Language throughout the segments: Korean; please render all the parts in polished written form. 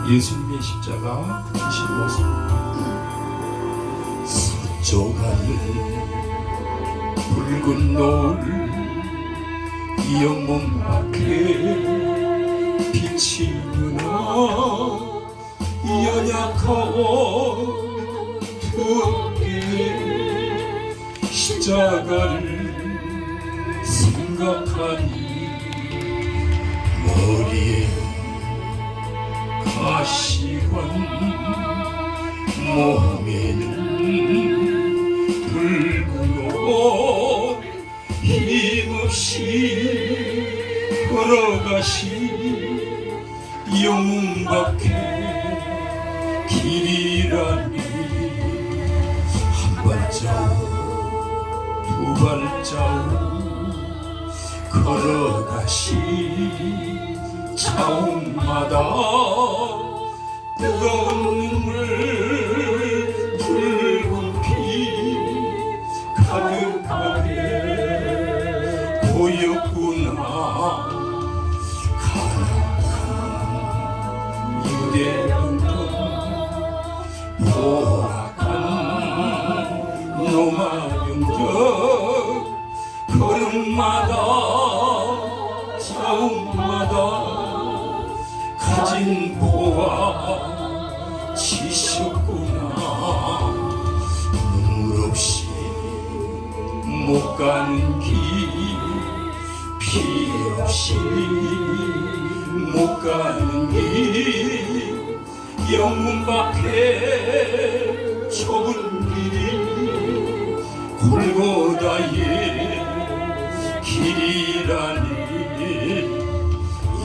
예수님의 십자가 지신 모습, 서쪽 하늘 붉은 노을 이 영문 밖에 비치느나 연약하고 두렵게 십자가를 생각하니 머리에 가시관 몸에는 붉은 옷 힘없이 걸어가시 영문 밖에 길이라니 한 발자국 두 발자국 걸어가시 차옥마다 뜨거운 눈물 붉은 피 가득하게 보였구나. 가난한 유대인들 포악한 로마병적 걸음마다 차옥마다 가진 보아 지셨구나. 눈물 없이 못 가는 길, 피 없이 못 가는 길, 영문 밖에 좁은 길이 골고다의 길이라니.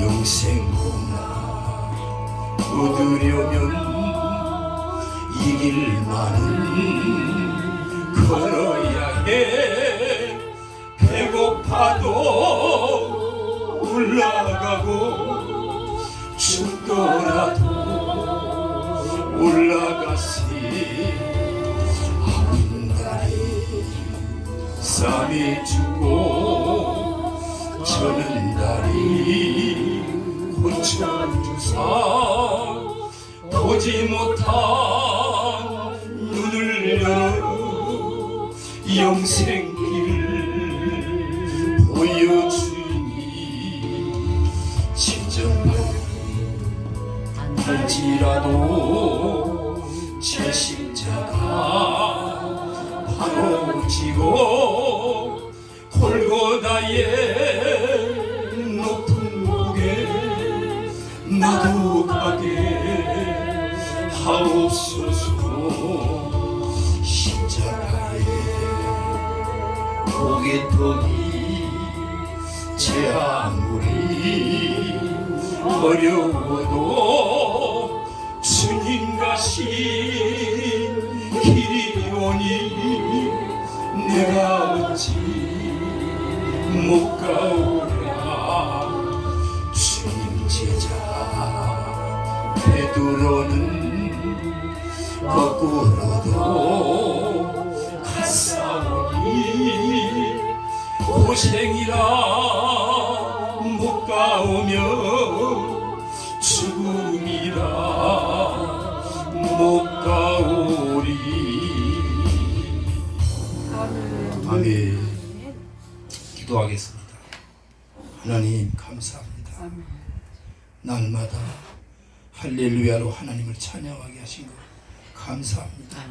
영생구나 얻으려면 이 길만은 걸어야 해. 배고파도 올라가고 춥더라도 올라가시. 아픈 다리 싸매주고 저는 다리 고쳐주사 보지 못한 눈을 열어 영생길 보여주니. 진정할지라도 제 십자가 바로 지고 골고다의 높은 목에 나도 가게 하옵소서. 십자가에 고개터기 제 아무리 어려워도 주님 가신 길이 오니 내가 어찌 못 가오랴. 주님 제자 베드로는 거꾸로도 갔사오니 고생이라 못 가오며 죽음이라 못 가오리. 아멘. 기도하겠습니다. 하나님 감사합니다. 날마다 할렐루야로 하나님을 찬양하게 하신 것 감사합니다.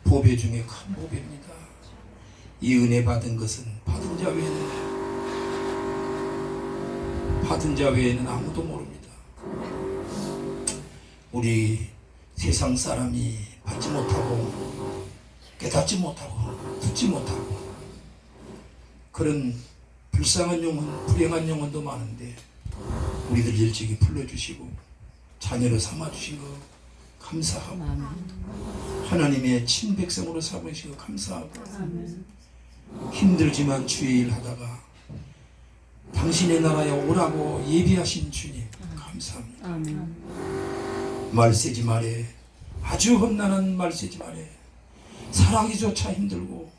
보배 중에 큰 보배입니다. 이 은혜 받은 것은 받은 자 외에는 아무도 모릅니다. 우리 세상 사람이 받지 못하고 깨닫지 못하고 듣지 못하고 그런 불쌍한 영혼, 불행한 영혼도 많은데 우리들 일찍이 불러주시고 자녀로 삼아주신 거 감사하고 하나님의 친백성으로 삼으신 거 감사하고 힘들지만 주의 일 하다가 당신의 나라에 오라고 예비하신 주님 감사합니다. 말세지 말에 아주 험난한 말세지 말에 살아가기조차 힘들고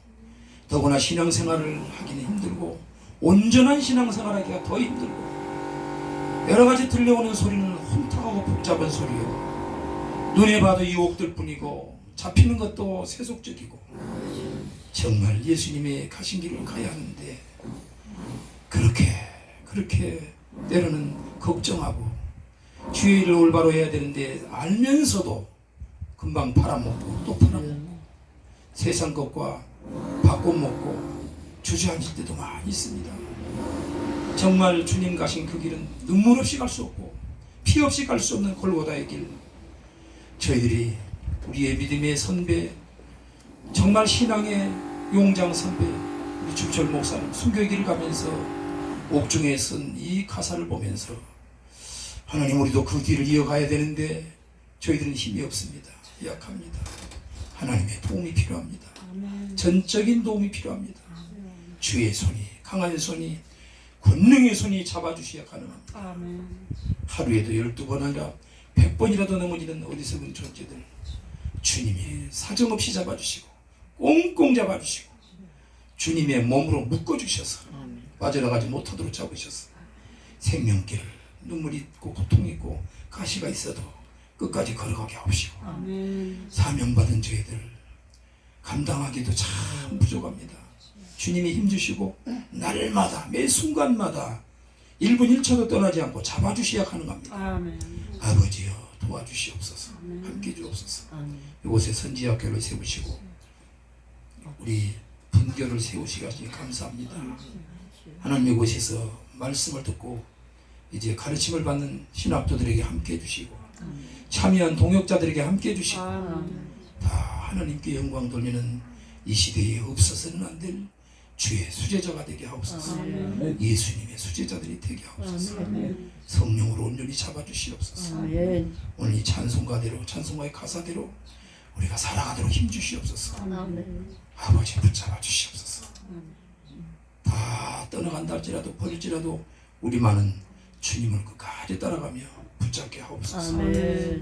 더구나 신앙생활을 하기는 힘들고 온전한 신앙생활하기가 더 힘들고 여러가지 들려오는 소리는 혼탁하고 복잡하고 복잡한 소리요. 눈에 봐도 유혹들 뿐이고 잡히는 것도 세속적이고 정말 예수님의 가신 길을 가야 하는데 그렇게 때로는 걱정하고 주의 일을 올바로 해야 되는데 알면서도 금방 팔아먹고 또 팔아먹고 세상 것과 바꿔먹고 주저앉을 때도 많이 있습니다. 정말 주님 가신 그 길은 눈물 없이 갈 수 없고 피 없이 갈 수 없는 골고다의 길. 저희들이 우리의 믿음의 선배, 정말 신앙의 용장 선배 우리 주철 목사님 순교의 길을 가면서 옥중에 쓴 이 가사를 보면서 하나님, 우리도 그 길을 이어가야 되는데 저희들은 힘이 없습니다. 약합니다. 하나님의 도움이 필요합니다. 전적인 도움이 필요합니다. 주의 손이, 강한 손이, 권능의 손이 잡아주셔야 가능합니다. 하루에도 12번 아니라 100번이라도 넘어지는 어리석은 존재들 주님이 사정없이 잡아주시고 꽁꽁 잡아주시고 주님의 몸으로 묶어주셔서 빠져나가지 못하도록 잡으셔서 생명길을 눈물이 있고 고통이 있고 가시가 있어도 끝까지 걸어가게 하옵시고 사명받은 저희들 감당하기도 참 부족합니다. 주님이 힘주시고 날마다 매 순간마다 1분 1초도 떠나지 않고 잡아주셔야 가능합니다. 아버지여 도와주시옵소서. 함께 주옵소서. 이곳에 선지학교를 세우시고 우리 분교를 세우시니 감사합니다. 하나님, 이곳에서 말씀을 듣고 이제 가르침을 받는 신학도들에게 함께 해주시고 참여한 동역자들에게 함께 해주시고 다 하나님께 영광 돌리는 이 시대에 없어서는 안 될 주의 수제자가 되게 하옵소서. 예수님의 수제자들이 되게 하옵소서. 성령으로 온전히 잡아주시옵소서. 오늘 이 찬송가대로, 찬송가의 가사대로 우리가 살아가도록 힘주시옵소서. 아버지 붙잡아 주시옵소서. 다 떠나간다 할지라도 버릴지라도 우리만은 주님을 끝까지 따라가며 붙잡게 하옵소서.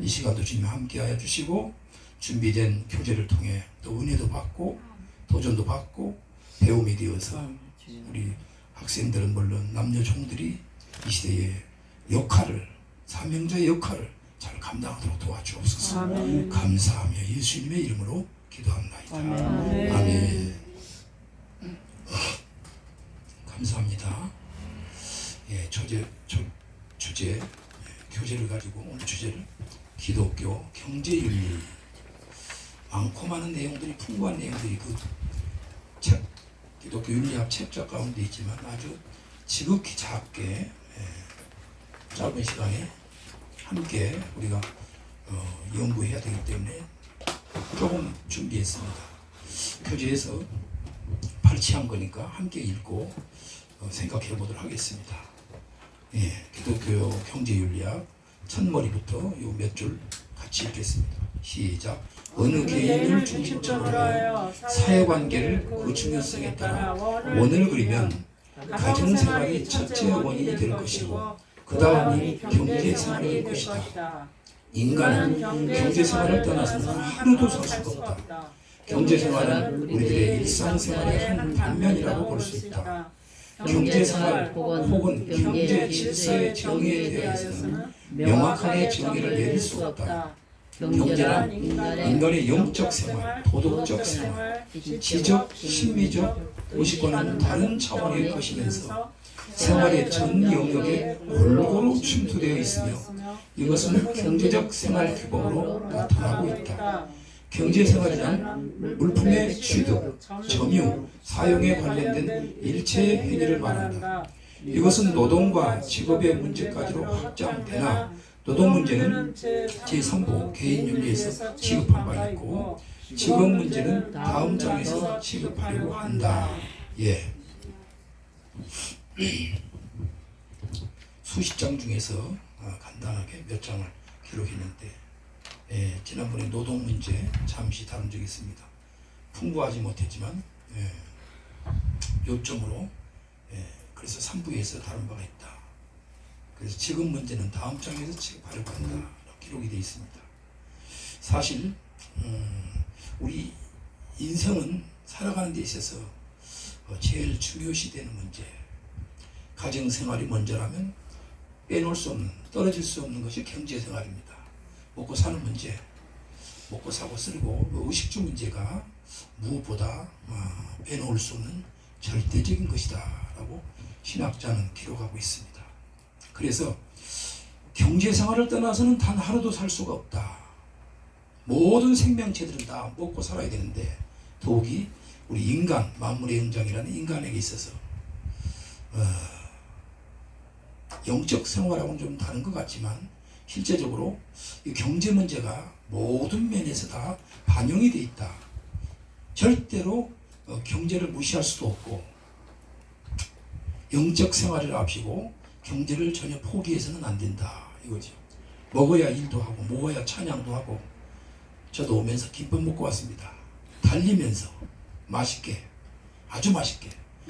이 시간도 주님 함께하여 주시고 준비된 교제를 통해 또 은혜도 받고 도전도 받고 배움이 되어서 우리 학생들은 물론 남녀 종들이 이 시대의 역할을, 사명자의 역할을 잘 감당하도록 도와주옵소서. 감사하며 예수님의 이름으로 기도합니다. 아멘. 감사합니다. 예, 주제 교재를 가지고 오늘 주제를 기독교 경제윤리, 많고 많은 내용들이, 풍부한 내용들이 그 책, 기독교 윤리학 책자 가운데 있지만 아주 지극히 작게 짧은 시간에 함께 우리가 연구해야 되기 때문에 조금 준비했습니다. 교재에서 발췌한 거니까 함께 읽고 생각해 보도록 하겠습니다. 예, 기독교 경제윤리학 첫머리부터 요 몇 줄 같이 읽겠습니다. 시작. 어느 개인을 중심적으로 하여 사회관계를 그 중요성에 따라 원을 그리면 가정생활이 첫째 원인이 될 것이고 그 다음이 경제생활이 될 것이다. 인간은 경제생활을 떠나서는 하루도 살 수가 없다. 경제생활은 우리들의 일상생활의 한 단면이라고 볼 수 있다. 경제생활 혹은 경제 질서의 정의에 대해서는 명확하게 정의를 내릴 수 없다. 경제는 인간의 영적 생활, 도덕적 생활, 지적, 심리적, 의식과는 다른 차원의 것이면서 생활의 전 영역에 골고루 침투되어 있으며 이것은 경제적 생활 규범으로 나타나고 있다. 경제생활이란 물품의 취득, 점유, 사용에 관련된 일체의 행위를 말한다. 이것은 노동과 직업의 문제까지로 확장되나 노동 문제는 제3부 개인윤리에서 취급한 바 있고 직업 문제는 다음 장에서 취급하려고 한다. 예. 수십 장 중에서 간단하게 몇 장을 기록했는데 지난번에 노동 문제 잠시 다룬 적이 있습니다. 풍부하지 못했지만 요점으로 그래서 3부에서 다룬 바가 있다. 그래서 지금 문제는 다음 장에서 취급하려고 한다. 기록이 되어 있습니다. 사실 우리 인생은 살아가는 데 있어서 제일 중요시 되는 문제, 가정생활이 먼저라면 빼놓을 수 없는, 떨어질 수 없는 것이 경제생활입니다. 먹고 사는 문제, 먹고 사고 쓰고 의식주 문제가 무엇보다 빼놓을 수 없는 절대적인 것이다 라고 신학자는 기록하고 있습니다. 그래서 경제생활을 떠나서는 단 하루도 살 수가 없다. 모든 생명체들은 다 먹고 살아야 되는데 더욱이 우리 인간, 만물의 영장이라는 인간에게 있어서 영적 생활하고는 좀 다른 것 같지만 실제적으로 이 경제 문제가 모든 면에서 다 반영이 되어 있다. 절대로 경제를 무시할 수도 없고 영적 생활을 앞시고 경제를 전혀 포기해서는 안 된다 이거죠. 먹어야 일도 하고 먹어야 찬양도 하고. 저도 오면서 김밥 먹고 왔습니다. 달리면서 맛있게, 아주 맛있게.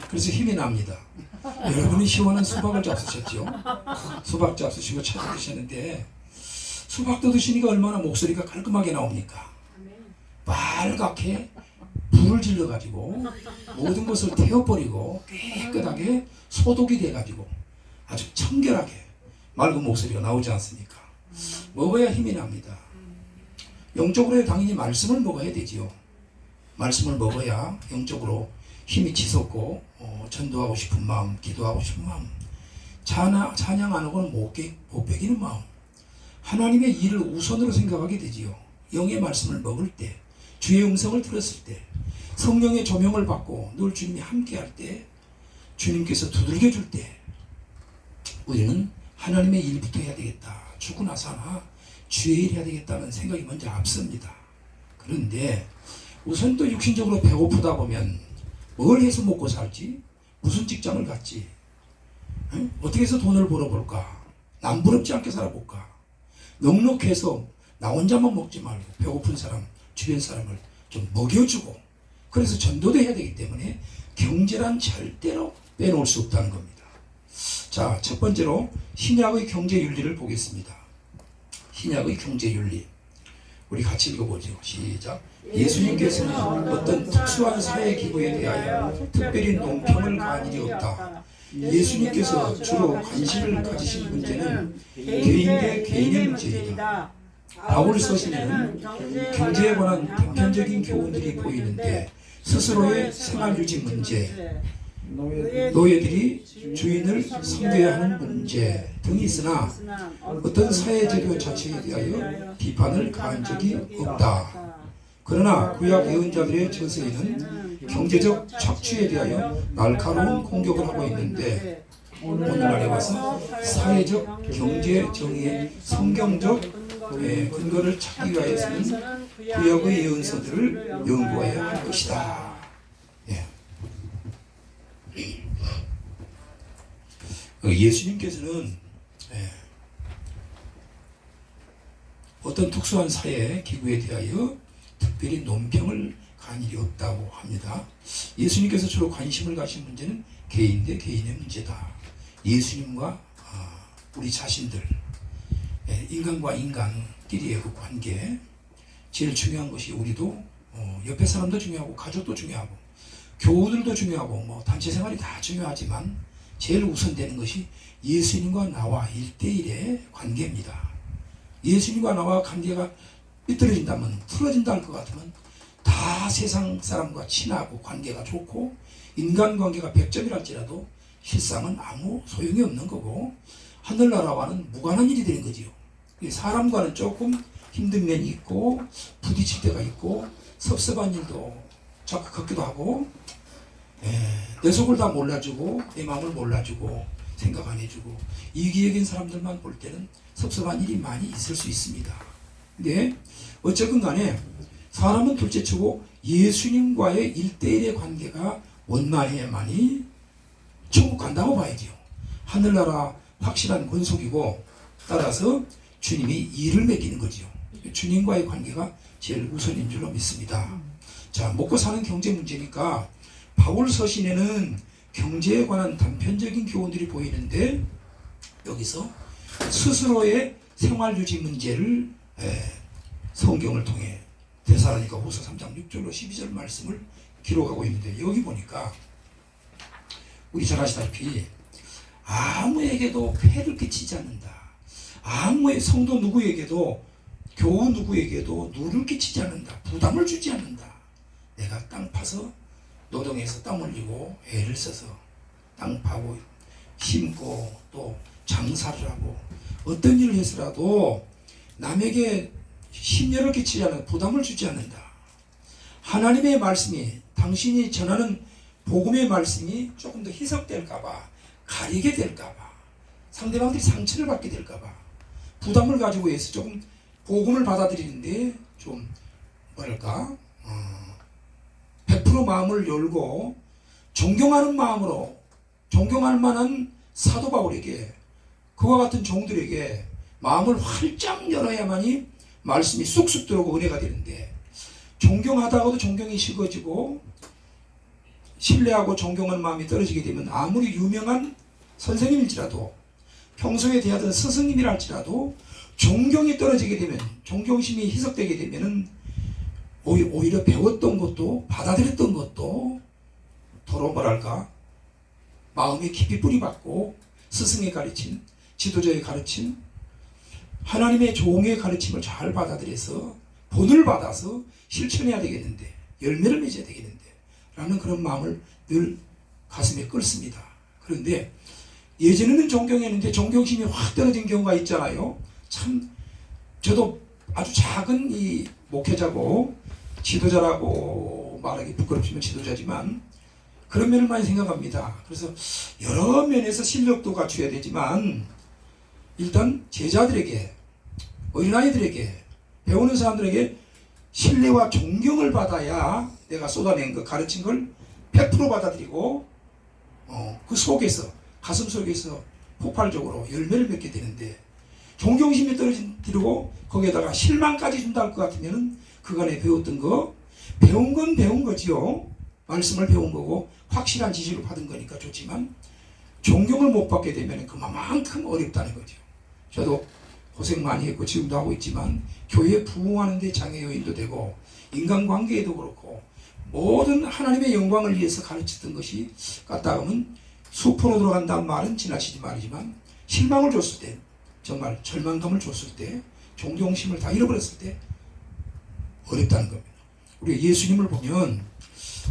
그래서 힘이 납니다. 여러분은 시원한 수박을 잡수셨죠? 수박 잡수시고 차도 드셨는데 수박도 드시니까 얼마나 목소리가 깔끔하게 나옵니까? 빨갛게 불을 질러가지고 모든 것을 태워버리고 깨끗하게 소독이 돼가지고 아주 청결하게 맑은 목소리가 나오지 않습니까? 먹어야 힘이 납니다. 영적으로 당연히 말씀을 먹어야 되지요. 말씀을 먹어야 영적으로 힘이 치솟고 전도하고 싶은 마음, 기도하고 싶은 마음, 찬양 안 하고는 못 배기는 마음, 하나님의 일을 우선으로 생각하게 되지요. 영의 말씀을 먹을 때, 주의 음성을 들었을 때, 성령의 조명을 받고 늘 주님이 함께할 때, 주님께서 두들겨 줄 때 우리는 하나님의 일부터 해야 되겠다. 죽고 나서 하나 주의 일 해야 되겠다는 생각이 먼저 앞섭니다. 그런데 우선 또 육신적으로 배고프다 보면 뭘 해서 먹고 살지? 무슨 직장을 갖지? 응? 어떻게 해서 돈을 벌어볼까? 남부럽지 않게 살아볼까? 넉넉해서 나 혼자만 먹지 말고 배고픈 사람, 주변 사람을 좀 먹여주고, 그래서 전도도 해야 되기 때문에 경제란 절대로 빼놓을 수 없다는 겁니다. 자, 첫 번째로 신약의 경제윤리를 보겠습니다. 신약의 경제윤리. 우리 같이 읽어보죠. 시작. 예수님께서는 어떤 특수한 사회기구에 대하여 특별히 논평을 가한 일이 없다. 예수님께서 주로 관심을 가지신 문제는 개인 대 개인의 문제이다. 바울 서신에는 경제에 관한 단편적인 교훈들이 보이는데 스스로의 생활유지 문제, 노예들이 주인을 섬겨야 하는 문제 등이 있으나 어떤 사회제도 자체에 대하여 비판을 가한 적이 없다. 그러나 구약 예언자들의 저서에는 경제적 착취에 대하여 날카로운 공격을 하고 있는데 오늘날에 와서 사회적 경제 정의의 성경적 근거를 찾기 위해서는 구약의 예언서들을 연구해야 할 것이다. 예수님께서는 어떤 특수한 사회 기구에 대하여 특별히 논평을 가한 일이 없다고 합니다. 예수님께서 주로 관심을 가신 문제는 개인 대 개인의 문제다. 예수님과 우리 자신들, 인간과 인간끼리의 그 관계, 제일 중요한 것이 우리도 옆에 사람도 중요하고 가족도 중요하고 교우들도 중요하고 뭐 단체 생활이 다 중요하지만 제일 우선되는 것이 예수님과 나와 1대1의 관계입니다. 예수님과 나와 관계가 삐뚤어진다면, 틀어진다 할 것 같으면 다 세상 사람과 친하고 관계가 좋고 인간관계가 100점이랄지라도 실상은 아무 소용이 없는 거고 하늘나라와는 무관한 일이 되는 거지요. 사람과는 조금 힘든 면이 있고 부딪힐 때가 있고 섭섭한 일도 자꾸 겪기도 하고 내 속을 다 몰라주고 내 마음을 몰라주고 생각 안 해주고 이기적인 사람들만 볼 때는 섭섭한 일이 많이 있을 수 있습니다. 근데 어쨌든 간에 사람은 둘째치고 예수님과의 1대1의 관계가 원만해야만이 천국 간다고 봐야지요. 하늘나라 확실한 권속이고 따라서 주님이 일을 맡기는 거지요. 주님과의 관계가 제일 우선인 줄로 믿습니다. 자, 먹고 사는 경제 문제니까 바울 서신에는 경제에 관한 단편적인 교훈들이 보이는데 여기서 스스로의 생활유지 문제를 성경을 통해 데살로니가 후서 3장 6절로 12절 말씀을 기록하고 있는데 여기 보니까 우리 잘 아시다시피 아무에게도 폐를 끼치지 않는다. 아무의 성도 누구에게도 교우 누구에게도 누를 끼치지 않는다. 부담을 주지 않는다. 내가 땅 파서 노동해서 땀 흘리고 애를 써서 땅 파고 심고 또 장사를 하고 어떤 일을 해서라도 남에게 심려를 끼치지 않는 부담을 주지 않는다. 하나님의 말씀이 당신이 전하는 복음의 말씀이 조금 더 희석될까봐 가리게 될까봐 상대방들이 상처를 받게 될까봐 부담을 가지고 해서 조금 복음을 받아들이는데 좀 뭐랄까 100% 마음을 열고 존경하는 마음으로 존경할 만한 사도 바울에게 그와 같은 종들에게 마음을 활짝 열어야만이 말씀이 쑥쑥 들어오고 은혜가 되는데 존경하다가도 존경이 식어지고 신뢰하고 존경하는 마음이 떨어지게 되면 아무리 유명한 선생님일지라도 평소에 대하던 스승님이라 할지라도 존경이 떨어지게 되면 존경심이 희석되게 되면은 오히려 배웠던 것도 받아들였던 것도 더러 뭐랄까 마음에 깊이 뿌리박고 스승의 가르침 지도자의 가르침 하나님의 종의 가르침을 잘 받아들여서 본을 받아서 실천해야 되겠는데 열매를 맺어야 되겠는데 라는 그런 마음을 늘 가슴에 끓습니다. 그런데 예전에는 존경했는데 존경심이 확 떨어진 경우가 있잖아요. 참 저도 아주 작은 이 목회자고 지도자라고 말하기 부끄럽지만 지도자지만 그런 면을 많이 생각합니다. 그래서 여러 면에서 실력도 갖춰야 되지만 일단 제자들에게 어린아이들에게 배우는 사람들에게 신뢰와 존경을 받아야 내가 쏟아낸 거 가르친 걸 100% 받아들이고 그 속에서 가슴 속에서 폭발적으로 열매를 맺게 되는데 존경심이 떨어지고 거기에다가 실망까지 준다 할 것 같으면 그간에 배웠던 거 배운 건 배운 거지요. 말씀을 배운 거고 확실한 지식을 받은 거니까 좋지만 존경을 못 받게 되면 그만큼 어렵다는 거죠. 저도 고생 많이 했고 지금도 하고 있지만 교회 부흥하는 데 장애 요인도 되고 인간관계에도 그렇고 모든 하나님의 영광을 위해서 가르쳤던 것이 까딱하면 수포로 들어간다는 말은 지나치지 말이지만 실망을 줬을 때 정말 절망감을 줬을 때 존경심을 다 잃어버렸을 때 어렵다는 겁니다. 우리가 예수님을 보면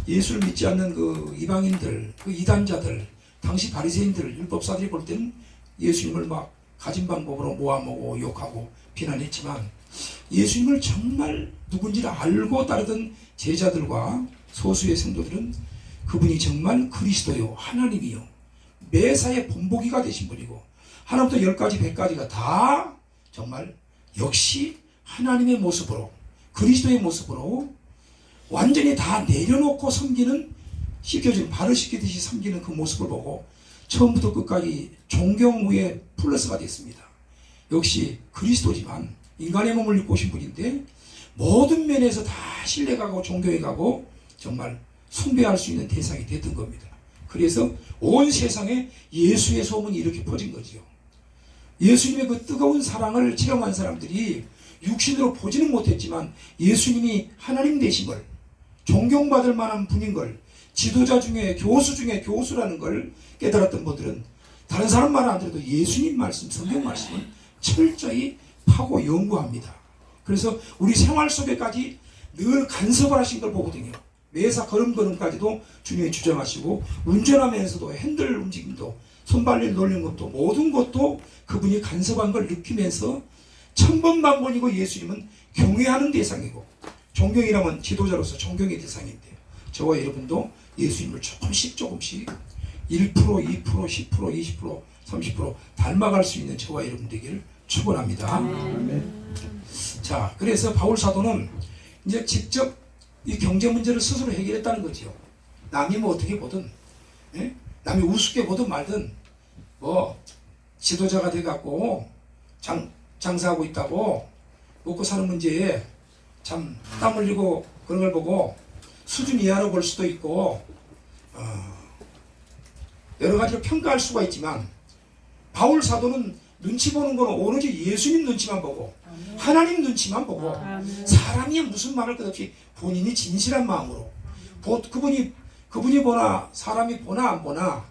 예수를 믿지 않는 그 이방인들 그 이단자들 당시 바리새인들 율법사들이 볼 때는 예수님을 막 가진 방법으로 모아먹고 욕하고 비난했지만 예수님을 정말 누군지를 알고 따르던 제자들과 소수의 성도들은 그분이 정말 그리스도요 하나님이요 메사의 본보기가 되신 분이고 하나부터 10가지 100가지가 다 정말 역시 하나님의 모습으로 그리스도의 모습으로 완전히 다 내려놓고 섬기는 씻겨진 발을 씻기듯이 섬기는 그 모습을 보고 처음부터 끝까지 존경 후에 플러스가 됐습니다. 역시 그리스도지만 인간의 몸을 입고 오신 분인데 모든 면에서 다 신뢰가고 존경해가고 정말 숭배할 수 있는 대상이 됐던 겁니다. 그래서 온 세상에 예수의 소문이 이렇게 퍼진 거죠. 예수님의 그 뜨거운 사랑을 체험한 사람들이 육신으로 보지는 못했지만 예수님이 하나님 되신 걸 존경받을 만한 분인 걸 지도자 중에 교수 중에 교수라는 걸 깨달았던 분들은 다른 사람 말 안 들어도 예수님 말씀 성경 말씀을 철저히 파고 연구합니다. 그래서 우리 생활 속에까지 늘 간섭을 하신 걸 보거든요. 매사 걸음걸음까지도 주님이 주장하시고 운전하면서도 핸들 움직임도 손발을 돌리는 것도 모든 것도 그분이 간섭한 걸 느끼면서 천번만번이고 예수님은 경외하는 대상이고 존경이라면 지도자로서 존경의 대상인데 저와 여러분도 예수님을 조금씩 1%, 2%, 10%, 20%, 30% 닮아갈 수 있는 저와 여러분 되기를 축원합니다. 자, 그래서 바울 사도는 이제 직접 이 경제 문제를 스스로 해결했다는 거죠. 남이 뭐 어떻게 보든, 남이 우습게 보든 말든, 뭐 지도자가 돼갖고 장사하고 있다고 먹고 사는 문제에 참 땀 흘리고 그런 걸 보고 수준 이하로 볼 수도 있고 여러 가지로 평가할 수가 있지만 바울 사도는 눈치 보는 거는 오로지 예수님 눈치만 보고 하나님 눈치만 보고 사람이 무슨 말할 것 없이 본인이 진실한 마음으로 그분이 보나 사람이 보나 안 보나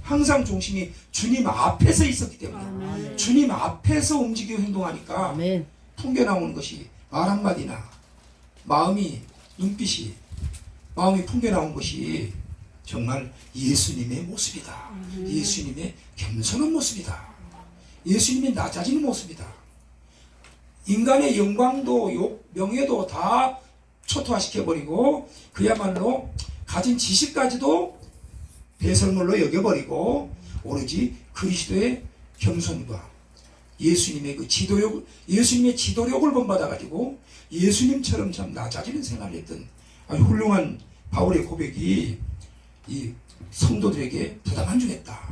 항상 중심이 주님 앞에서 있었기 때문에 아멘. 주님 앞에서 움직이고 행동하니까 아멘. 풍겨나오는 것이 말 한마디나 마음이 눈빛이 마음이 풍겨나온 것이 정말 예수님의 모습이다. 예수님의 겸손한 모습이다. 예수님의 낮아지는 모습이다. 인간의 영광도 명예도 다 초토화시켜버리고 그야말로 가진 지식까지도 배설물로 여겨버리고 오로지 그리스도의 겸손과 예수님의 그 지도력, 예수님의 지도력을 본받아가지고 예수님처럼 참 낮아지는 생활을 했던 아주 훌륭한 바울의 고백이 이 성도들에게 부담 주겠다.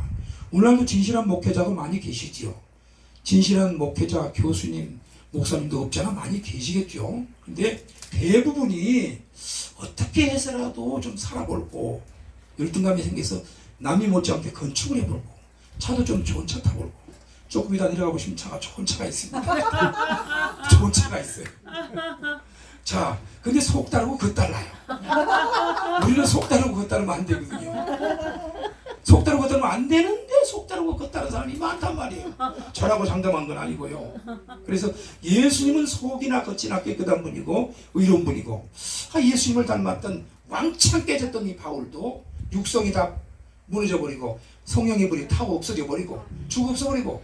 오늘날도 진실한 목회자가 많이 계시지요. 진실한 목회자, 교수님, 목사님도 없잖아. 많이 계시겠죠. 근데 대부분이 어떻게 해서라도 좀 살아볼고 열등감이 생겨서 남이 못지않게 건축을 해볼고 차도 좀 좋은 차 타볼고 조금 이따 내려가 보시면 차가 좋은 차가 있습니다. 좋은 차가 있어요. 자, 근데 속 다르고 겉 달라요. 우리는 속 다르고 겉 다르면 안 되거든요. 속 다르고 겉 다르면 안 되는데 속 다르고 겉 다른 사람이 많단 말이에요. 저라고 장담한 건 아니고요. 그래서 예수님은 속이나 겉이나 깨끗한 분이고 의로운 분이고 예수님을 닮았던 왕창 깨졌던 이 바울도 육성이 다 무너져버리고 성령의 불이 타고 없어져버리고 죽어 없어버리고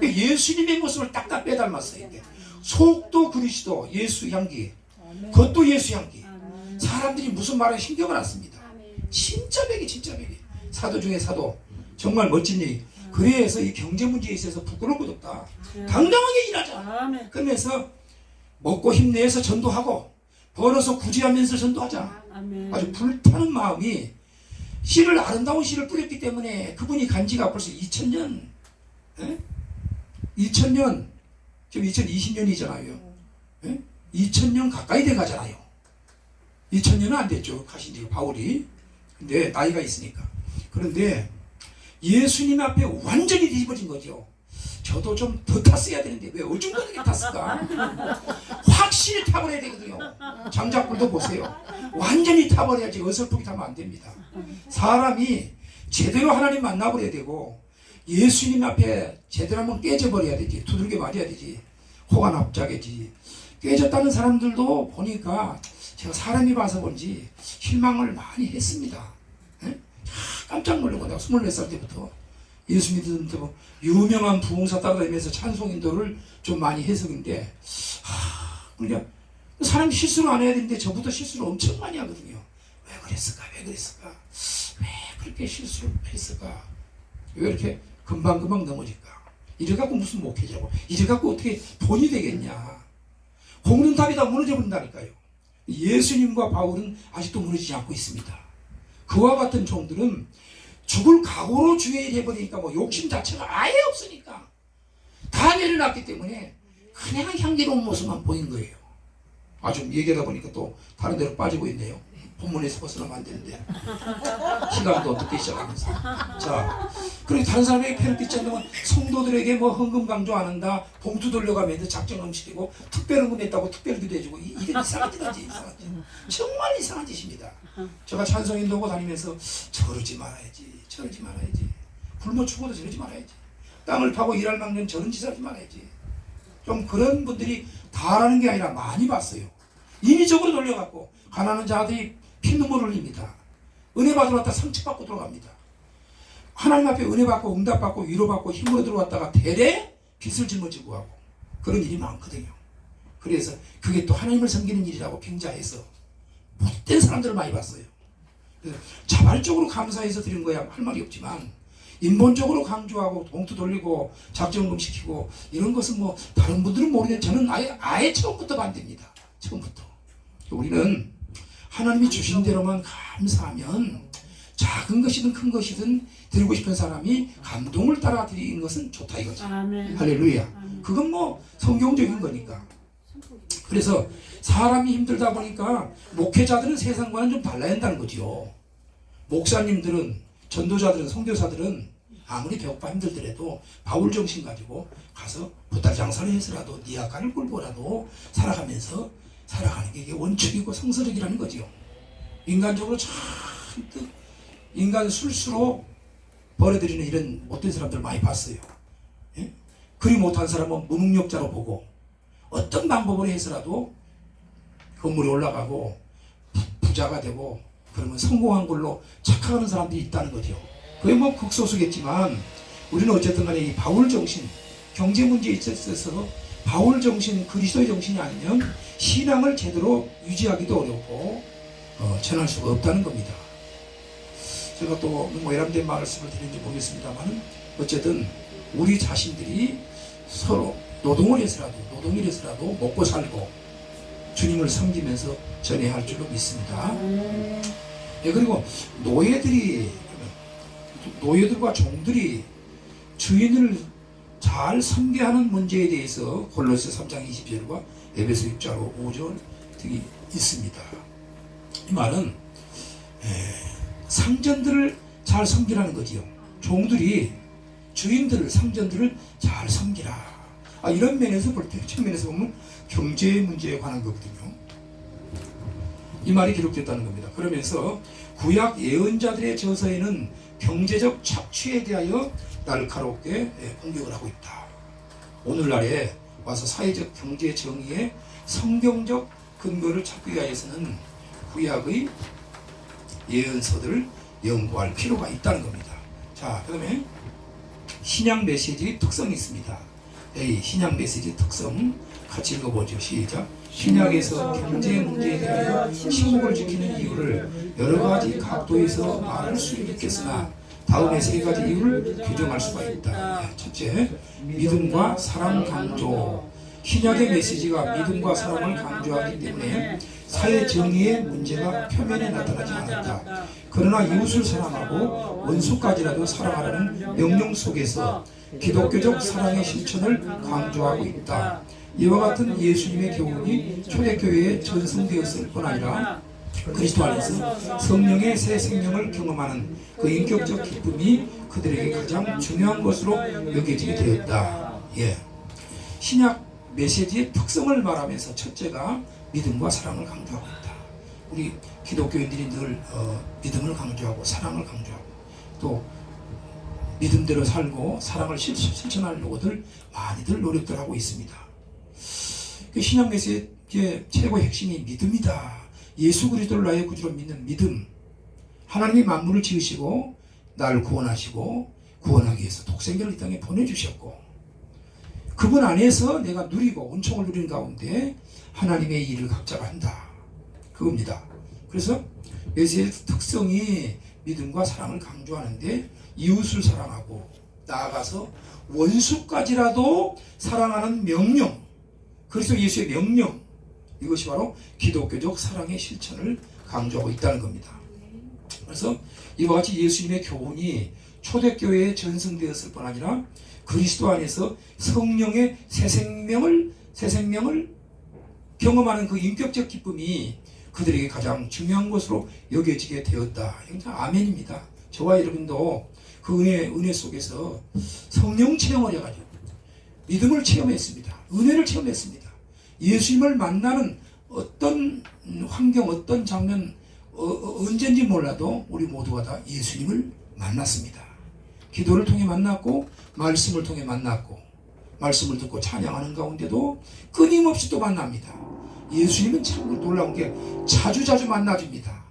예수님의 모습을 딱딱 빼닮았어요. 이게. 속도 그리스도 예수 향기 겉도 예수 향기 사람들이 무슨 말에 신경을 안 씁니다. 진짜 백이 진짜 백이 사도 중에 사도 정말 멋진 얘기. 그래서 이 경제 문제에 있어서 부끄러울 것 없다. 당당하게 일하자. 그러면서 먹고 힘내서 전도하고 벌어서 구제하면서 전도하자. 아주 불타는 마음이 씨를 아름다운 씨를 뿌렸기 때문에 그분이 간지가 벌써 2000년 2000년 지금 2020년이잖아요. 2000년 가까이 돼 가잖아요. 2000년은 안 됐죠. 가신 지 바울이. 근데 나이가 있으니까. 그런데 예수님 앞에 완전히 뒤집어진 거죠. 저도 좀 더 탔어야 되는데 왜 어중간하게 탔을까? 확실히 타버려야 되거든요. 장작불도 보세요. 완전히 타버려야지 어설프게 타면 안 됩니다. 사람이 제대로 하나님 만나버려야 되고 예수님 앞에 제대로 한번 깨져버려야 되지. 두들겨 맞아야 되지. 호가 납작해지. 깨졌다는 사람들도 보니까 제가 사람이 봐서 본지 실망을 많이 했습니다. 에? 깜짝 놀라고 내가 24살 때부터 예수 믿는데 뭐 유명한 부흥사 따라다니면서 찬송인도를 좀 많이 해서 근데 그러니까 사람이 실수를 안 해야 되는데 저부터 실수를 엄청 많이 하거든요. 왜 그랬을까? 왜 그랬을까? 왜 그렇게 실수를 했을까? 왜 이렇게 금방금방 넘어질까? 이래갖고 무슨 목회자고 이래갖고 어떻게 본이 되겠냐? 공든탑이 다 무너져 버린다니까요. 예수님과 바울은 아직도 무너지지 않고 있습니다. 그와 같은 종들은 죽을 각오로 주의 일 해버리니까 뭐 욕심 자체가 아예 없으니까 다 내려놨기 때문에 그냥 향기로운 모습만 보인 거예요. 아주 얘기하다 보니까 또 다른 데로 빠지고 있네요. 본문에서 벗어나면 안 되는데 시간도 어떻게 시작하면서 자 그리고 다른 사람에게 폐를 끼치 않는 성도들에게 뭐 헌금 강조 안 한다 봉투 돌려가면 작정 음식이고 특별 헌금했다고 특별 기도해주고 이게 이상한 짓이지 이상한 짓 정말 이상한 짓입니다. 제가 찬송인도고 다니면서 저러지 말아야지 저러지 말아야지 굶어 죽어도 저러지 말아야지 땅을 파고 일할 막는 저런 짓을 하지 말아야지 좀 그런 분들이 다라는 게 아니라 많이 봤어요. 인위적으로 돌려갖고 가난한 자들이 피눈물을 흘립니다. 은혜 받으러 왔다 상처받고 들어갑니다. 하나님 앞에 은혜 받고 응답받고 위로받고 힘으로 들어왔다가 대래 빚을 짊어지고 하고 그런 일이 많거든요. 그래서 그게 또 하나님을 섬기는 일이라고 빙자해서 못된 사람들을 많이 봤어요. 그래서 자발적으로 감사해서 드린 거야 할 말이 없지만 인본적으로 강조하고 봉투 돌리고 작정금 시키고 이런 것은 뭐 다른 분들은 모르겠는데 저는 아예 처음부터 반대입니다. 처음부터. 우리는 하나님이 주신 대로만 감사하면 작은 것이든 큰 것이든 드리고 싶은 사람이 감동을 따라 드리는 것은 좋다 이거지. 아멘. 할렐루야. 아멘. 그건 뭐 성경적인 거니까. 그래서 사람이 힘들다 보니까 목회자들은 세상과는 좀 달라야 한다는 거죠. 목사님들은 전도자들은 선교사들은 아무리 배고파 힘들더라도 바울 정신 가지고 가서 보따리 장사를 해서라도 니아가를 굴보라도 살아가면서 살아가는 게 이게 원칙이고 성서적이라는 거지요. 인간적으로 잔뜩 인간 술수로 벌어들이는 이런 못된 사람들 많이 봤어요. 예? 그리 못한 사람은 무능력자로 보고 어떤 방법으로 해서라도 건물에 올라가고 부자가 되고 그러면 성공한 걸로 착각하는 사람들이 있다는 거죠. 그게 뭐 극소수겠지만 우리는 어쨌든 간에 이 바울 정신, 경제 문제에 있어서 바울 정신, 그리스도의 정신이 아니면 신앙을 제대로 유지하기도 어렵고 전할 수가 없다는 겁니다. 제가 또 뭐 외람된 말씀을 드리는지 모르겠습니다만 어쨌든 우리 자신들이 서로 노동을 해서라도 먹고 살고 주님을 섬기면서 전해야 할 줄로 믿습니다. 예, 그리고 노예들과 종들이 주인을 잘 섬겨야 하는 문제에 대해서 골로새 3장 20절과 에베소 6장 5절 등이 있습니다. 이 말은 상전들을 잘 섬기라는 거지요. 종들이 주인들을, 상전들을 잘 섬기라. 이런 면에서 볼 때, 측면에서 보면 경제 문제에 관한 거거든요. 이 말이 기록됐다는 겁니다. 그러면서 구약 예언자들의 저서에는 경제적 착취에 대하여 날카롭게 공격을 하고 있다. 오늘날에 와서 사회적 경제 정의의 성경적 근거를 찾기 위해서는 구약의 예언서들을 연구할 필요가 있다는 겁니다. 자, 그 다음에 신약 메시지의 특성이 있습니다. 이 신약 메시지 특성 같이 읽어보죠. 시작. 신약에서 경제 문제에 대하여 침묵을 지키는 이유를 여러 가지 각도에서 말할 수 있겠으나 다음에 세 가지 이유를 규정할 수가 있다. 첫째, 믿음과 사랑 강조. 신약의 메시지가 믿음과 사랑을 강조하기 때문에 사회 정의의 문제가 표면에 나타나지 않았다. 그러나 이웃을 사랑하고 원수까지라도 사랑하라는 명령 속에서 기독교적 사랑의 실천을 강조하고 있다. 이와 같은 예수님의 교훈이 초대교회에 전승되었을 뿐 아니라 그리스도 안에서 성령의 새 생명을 경험하는 그 인격적 기쁨이 그들에게 가장 중요한 것으로 여겨지게 되었다. 예. 신약 메시지의 특성을 말하면서 첫째가 믿음과 사랑을 강조하고 있다. 우리 기독교인들이 늘 믿음을 강조하고 사랑을 강조하고 또 믿음대로 살고 사랑을 실천하려고들 많이들 노력들 하고 있습니다. 신약 메시지의 최고 핵심이 믿음이다. 예수 그리스도를 나의 구주로 믿는 믿음. 하나님이 만물을 지으시고 나를 구원하시고 구원하기 위해서 독생자를 이 땅에 보내주셨고 그분 안에서 내가 누리고 은총을 누리는 가운데 하나님의 일을 각자가 한다. 그겁니다. 그래서 메시지의 특성이 믿음과 사랑을 강조하는데 이웃을 사랑하고 나아가서 원수까지라도 사랑하는 명령, 그리스도 예수의 명령, 이것이 바로 기독교적 사랑의 실천을 강조하고 있다는 겁니다. 그래서 이와 같이 예수님의 교훈이 초대교회에 전승되었을 뿐 아니라 그리스도 안에서 성령의 새 생명을 경험하는 그 인격적 기쁨이 그들에게 가장 중요한 것으로 여겨지게 되었다. 이건 아멘입니다. 저와 여러분도 그 은혜 속에서 성령 체험을 해가지고 믿음을 체험했습니다. 은혜를 체험했습니다. 예수님을 만나는 어떤 환경, 어떤 장면, 언제인지 몰라도 우리 모두가 다 예수님을 만났습니다. 기도를 통해 만났고 말씀을 통해 만났고 말씀을 듣고 찬양하는 가운데도 끊임없이 또 만납니다. 예수님은 참 놀라운 게 자주자주 만나줍니다.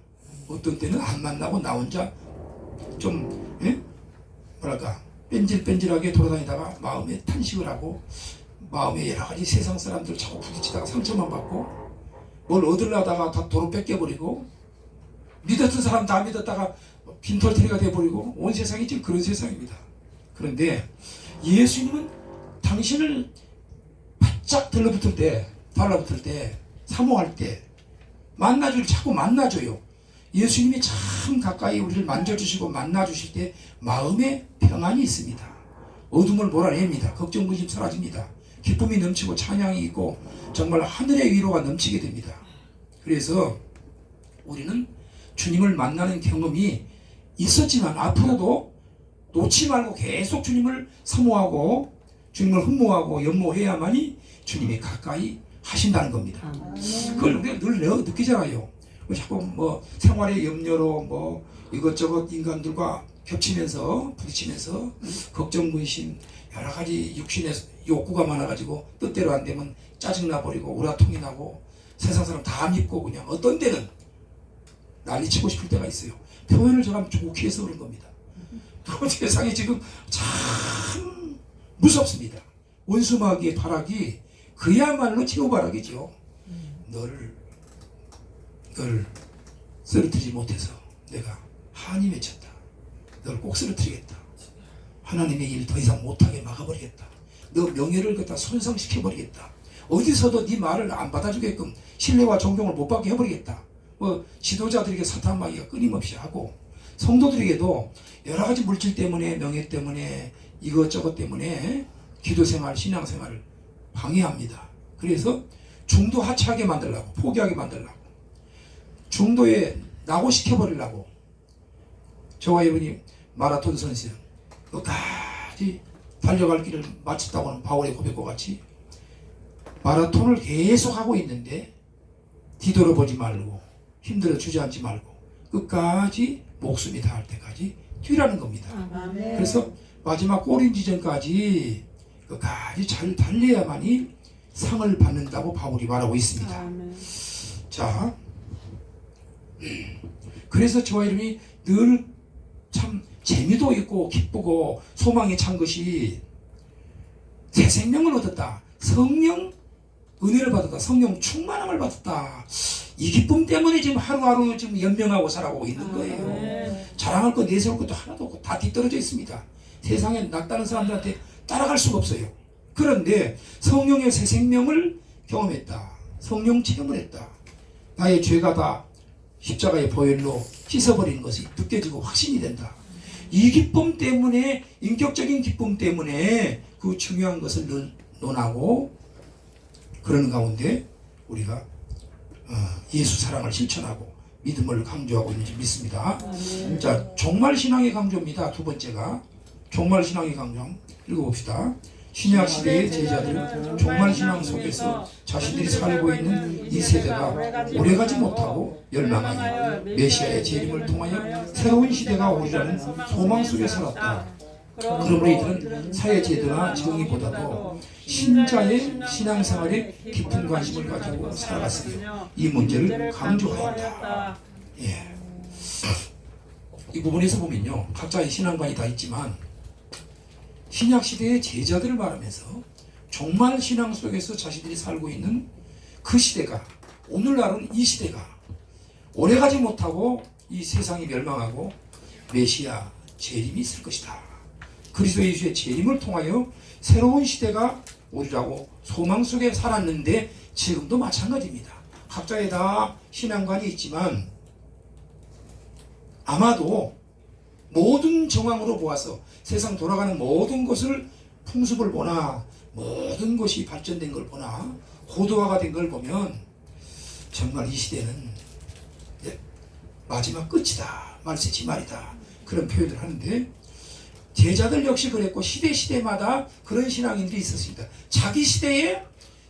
어떤 때는 안 만나고 나 혼자 좀 뺀질뺀질하게 돌아다니다가 마음에 탄식을 하고 마음에 여러 가지 세상 사람들 자꾸 부딪히다가 상처만 받고 뭘 얻으려다가 다 도로 뺏겨버리고 믿었던 사람 다 믿었다가 빈털터리가 돼버리고 온 세상이 지금 그런 세상입니다. 그런데 예수님은 당신을 바짝 달라붙을 때 사모할 때 자꾸 만나줘요. 예수님이 참 가까이 우리를 만져주시고 만나주실 때 마음에 평안이 있습니다. 어둠을 몰아냅니다. 걱정, 근심 사라집니다. 기쁨이 넘치고 찬양이 있고 정말 하늘의 위로가 넘치게 됩니다. 그래서 우리는 주님을 만나는 경험이 있었지만 앞으로도 놓지 말고 계속 주님을 사모하고 주님을 흠모하고 연모해야만이 주님이 가까이 하신다는 겁니다. 그걸 우리가 늘 느끼잖아요. 자꾸 뭐 생활의 염려로 뭐 이것저것 인간들과 겹치면서 부딪히면서 걱정 근심 여러 가지 육신의 욕구가 많아가지고 뜻대로 안 되면 짜증나 버리고 우라통이 나고 세상 사람 다 믿고 그냥 어떤 때는 난리치고 싶을 때가 있어요. 표현을 제가 좋게 해서 그런 겁니다. 세상이 지금 참 무섭습니다. 원수마귀의 발악이 그야말로 최후발악이죠. 널 쓰러뜨리지 못해서 내가 한이 맺혔다. 널 꼭 쓰러뜨리겠다. 하나님의 일 더 이상 못하게 막아버리겠다. 너 명예를 갖다 손상시켜버리겠다. 어디서도 네 말을 안 받아주게끔 신뢰와 존경을 못 받게 해버리겠다. 뭐 지도자들에게 사탄마귀가 끊임없이 하고 성도들에게도 여러 가지 물질 때문에 명예 때문에 이것저것 때문에 기도생활 신앙생활을 방해합니다. 그래서 중도 하차하게 만들려고 포기하게 만들려고 중도에 낙오시켜버리려고 저와 여러분이 마라톤 선수 끝까지 달려갈 길을 마쳤다고 하는 바울의 고백과 같이 마라톤을 계속 하고 있는데 뒤돌아보지 말고 힘들어 주저앉지 말고 끝까지 목숨이 닿을 때까지 뛰라는 겁니다. 그래서 마지막 골인 지점까지 끝까지 잘 달려야만이 상을 받는다고 바울이 말하고 있습니다. 자, 그래서 저와 이름이 늘 참 재미도 있고 기쁘고 소망에 찬 것이 새 생명을 얻었다. 성령 은혜를 받았다. 성령 충만함을 받았다. 이 기쁨 때문에 지금 하루하루 지금 연명하고 살아가고 있는 거예요. 자랑할 것 내세울 것도 하나도 없고 다 뒤떨어져 있습니다. 세상에 낫다는 사람들한테 따라갈 수가 없어요. 그런데 성령의 새 생명을 경험했다. 성령 체험을 했다. 나의 죄가 다 십자가의 보혈로 씻어버리는 것이 느껴지고 확신이 된다. 이 기쁨 때문에 인격적인 기쁨 때문에 그 중요한 것을 늘 논하고 그러는 가운데 우리가 예수 사랑을 실천하고 믿음을 강조하고 있는지 믿습니다. 자, 종말신앙의 강조입니다. 두 번째가 종말신앙의 강조 읽어봅시다. 신약시대의 제자들은 종말신앙 속에서 자신들이 살고 있는 이 세대가 오래가지 못하고 멸망하여 메시아의 재림을 통하여 새로운 시대가 오리라는 소망 속에 살았다. 그러므로 이들은 사회제도나 정의보다도 신자의 신앙생활에 깊은 관심을 가지고 살아갔으며 이 문제를 강조하였다. 예. 이 부분에서 보면요, 각자의 신앙관이 다 있지만 신약시대의 제자들을 말하면서 종말 신앙 속에서 자신들이 살고 있는 그 시대가 오늘날은 이 시대가 오래가지 못하고 이 세상이 멸망하고 메시아 재림이 있을 것이다. 그리스도 예수의 재림을 통하여 새로운 시대가 오리라고 소망 속에 살았는데 지금도 마찬가지입니다. 각자의 다 신앙관이 있지만 아마도 모든 정황으로 보아서 세상 돌아가는 모든 것을 풍습을 보나 모든 것이 발전된 걸 보나 고도화가 된 걸 보면 정말 이 시대는 마지막 끝이다. 말세지 말이다. 그런 표현을 하는데 제자들 역시 그랬고 시대마다 그런 신앙인들이 있었습니다. 자기 시대에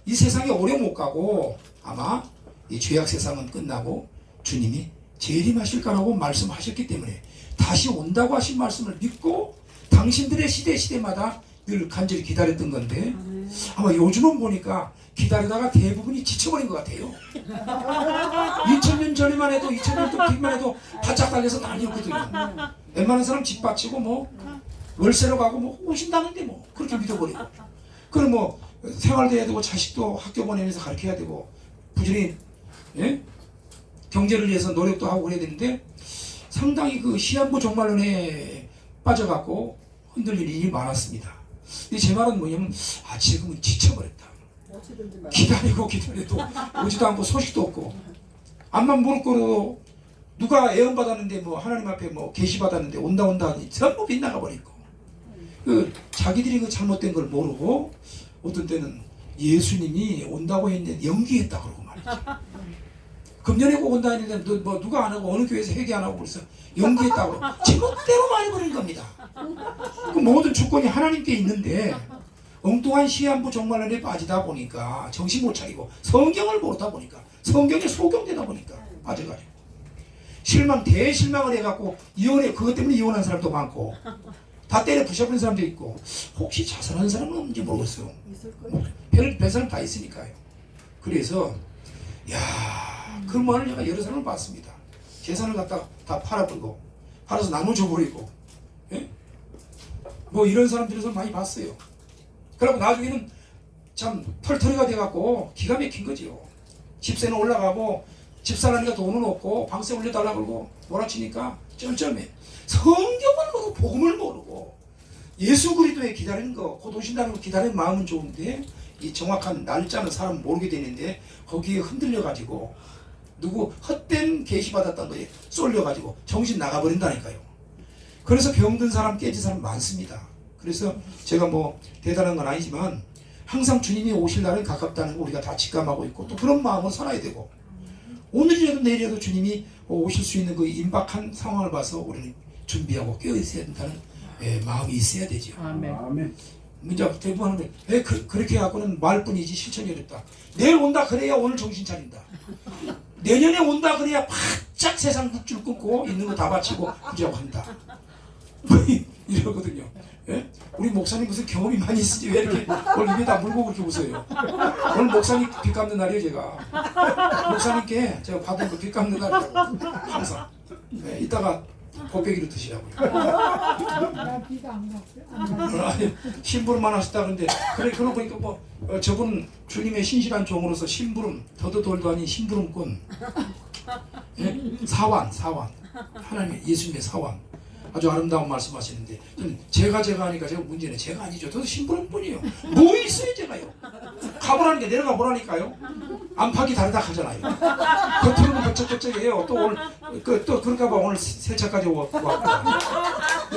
이 세상에 오래 못 가고 아마 이 죄악 세상은 끝나고 주님이 재림하실 거라고 말씀하셨기 때문에 다시 온다고 하신 말씀을 믿고 당신들의 시대마다 늘 간절히 기다렸던 건데 아마 요즘은 보니까 기다리다가 대부분이 지쳐버린 것 같아요. 2000년 전에만 해도 2000년 뒤만 해도 바짝 달려서 난리였거든요. 웬만한 사람 집 바치고 뭐 월세로 가고 뭐 오신다는데 뭐 그렇게 믿어버리고 그럼 뭐 생활도 해야 되고 자식도 학교 보내면서 가르쳐야 되고 부지런히 경제를 위해서 노력도 하고 그래야 되는데 상당히 그 시한부 종말론에 빠져갖고 흔들릴 일이 많았습니다. 제 말은 뭐냐면 지금은 지쳐버렸다. 기다려도 오지도 않고 소식도 없고 앞만 볼 거로 누가 애원받았는데 뭐 하나님 앞에 뭐 계시받았는데 온다 하니 전부 빗나가 버리고 그 자기들이 그 잘못된 걸 모르고 어떤 때는 예수님이 온다고 했는데 연기했다 그러고 말이죠. 금년에 꼭 온다 했는데 뭐 누가 안 하고 어느 교회에서 회개 안 하고 그래서 연기했다고 제멋대로 많이 버린 겁니다. 그 모든 주권이 하나님께 있는데 엉뚱한 시한부 종말론에 빠지다 보니까 정신 못 차리고 성경을 모르다 보니까 성경에 소경되다 보니까 빠져가지고 대실망을 해갖고 그것 때문에 이혼한 사람도 많고 다 때려 부셔버린 사람도 있고 혹시 자살한 사람은 없는지 모르겠어요. 별 사람 다 있으니까요. 그래서 그런 말을 제가 여러 사람을 봤습니다. 재산을 갖다가 다 팔아서 나눠줘버리고 뭐 이런 사람들에서 많이 봤어요. 그러고 나중에는 참 털털이가 돼갖고 기가 막힌 거죠. 집세는 올라가고 집사라니까 돈은 없고 방세 올려달라고 그러고 몰아치니까 쩔쩔매. 성경을 모르고 복음을 모르고 예수 그리스도에 기다리는 거, 곧 오신다는 거 기다리는 마음은 좋은데 이 정확한 날짜는 사람 모르게 되는데 거기에 흔들려가지고 누구 헛된 계시 받았다는 거에 쏠려가지고 정신 나가버린다니까요. 그래서 병든 사람 깨진 사람 많습니다. 그래서 제가 뭐 대단한 건 아니지만 항상 주님이 오실 날은 가깝다는 거 우리가 다 직감하고 있고 또 그런 마음을 살아야 되고 오늘이라도 내일이라도 주님이 오실 수 있는 그 임박한 상황을 봐서 우리는 준비하고 깨어 있어야 된다는 마음이 있어야 되죠. 아멘. 문제 대부분 하는데 그렇게 해갖고는 말뿐이지 실천이 어렵다. 내일 온다 그래야 오늘 정신 차린다. 내년에 온다 그래야 바짝 세상 묵줄 끊고 있는 거 다 바치고 구제하고 한다. 이러거든요. 예? 우리 목사님 무슨 경험이 많이 있으지 왜 이렇게 오늘 입에 다 물고 그렇게 웃어요. 오늘 목사님 빚 갚는 날이에요. 제가 목사님께 제가 받은 거 빚 갚는 날이라고 항상 이따가 곱빼기로 드시라고요. 나 비가 안 갔어요. 심부름만 하셨다 그런데 그러고 보니까 뭐 저분은 주님의 신실한 종으로서 심부름 더도 돌도 아닌 심부름꾼 사환 하나님의 예수님의 사환 아주 아름다운 말씀하시는데 제가 하니까 제가 문제는 제가 아니죠. 저도 심부름뿐이에요. 뭐 있어요 제가요. 가보라니까 내려가 보라니까요. 안팎이 다르다 하잖아요. 겉으로는 번쩍번쩍해요. 또 오늘 또 그럴까봐 오늘 세차까지 왔고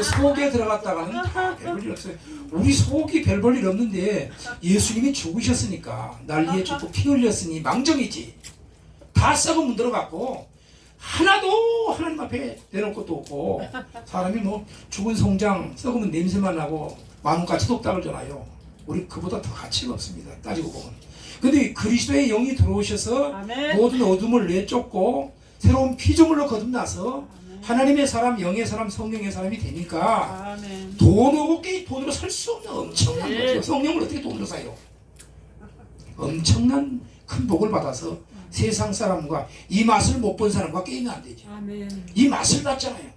속에 들어갔다가는 다 별 볼 일 없어요. 우리 속이 별 볼 일 없는데 예수님이 죽으셨으니까 난리에 죽고 피 흘렸으니 망정이지. 다 썩은 문 들어갔고 하나도 하나님 앞에 내놓을 것도 없고 사람이 뭐 죽은 송장 썩으면 냄새만 나고 만원 가치도 없다 그러잖아요. 우리 그보다 더 가치가 없습니다. 따지고 보면. 근데 그리스도의 영이 들어오셔서 아멘. 모든 어둠을 내쫓고 새로운 피조물로 거듭나서 아멘. 하나님의 사람, 영의 사람, 성령의 사람이 되니까 아멘. 돈으로 돈으로 살 수 없는 엄청난 거죠. 성령을 어떻게 돈으로 사요? 엄청난 큰 복을 받아서 세상 사람과 이 맛을 못 본 사람과 게임이 안 되죠. 아멘. 이 맛을 봤잖아요.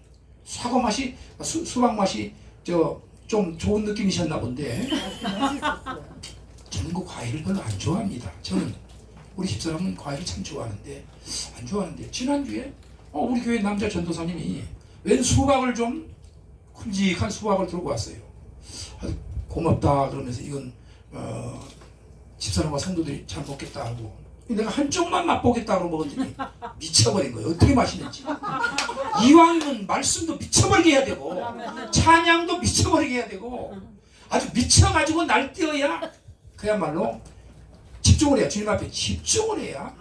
사과 맛이 수박 맛이 좀 좋은 느낌이셨나 본데 저는 그 과일을 별로 안 좋아합니다. 저는 우리 집사람은 과일을 참 좋아하는데 안 좋아하는데 지난주에 우리 교회 남자 전도사님이 웬 수박을 좀 큼직한 수박을 들고 왔어요. 아주 고맙다 그러면서 이건 집사람과 성도들이 잘 먹겠다 하고 내가 한쪽만 맛보겠다고 먹었더니 미쳐버린 거예요. 어떻게 맛있는지. 이왕이면 말씀도 미쳐버리게 해야 되고 찬양도 미쳐버리게 해야 되고 아주 미쳐가지고 날뛰어야 그야말로 집중을 해야 주님 앞에 집중을 해야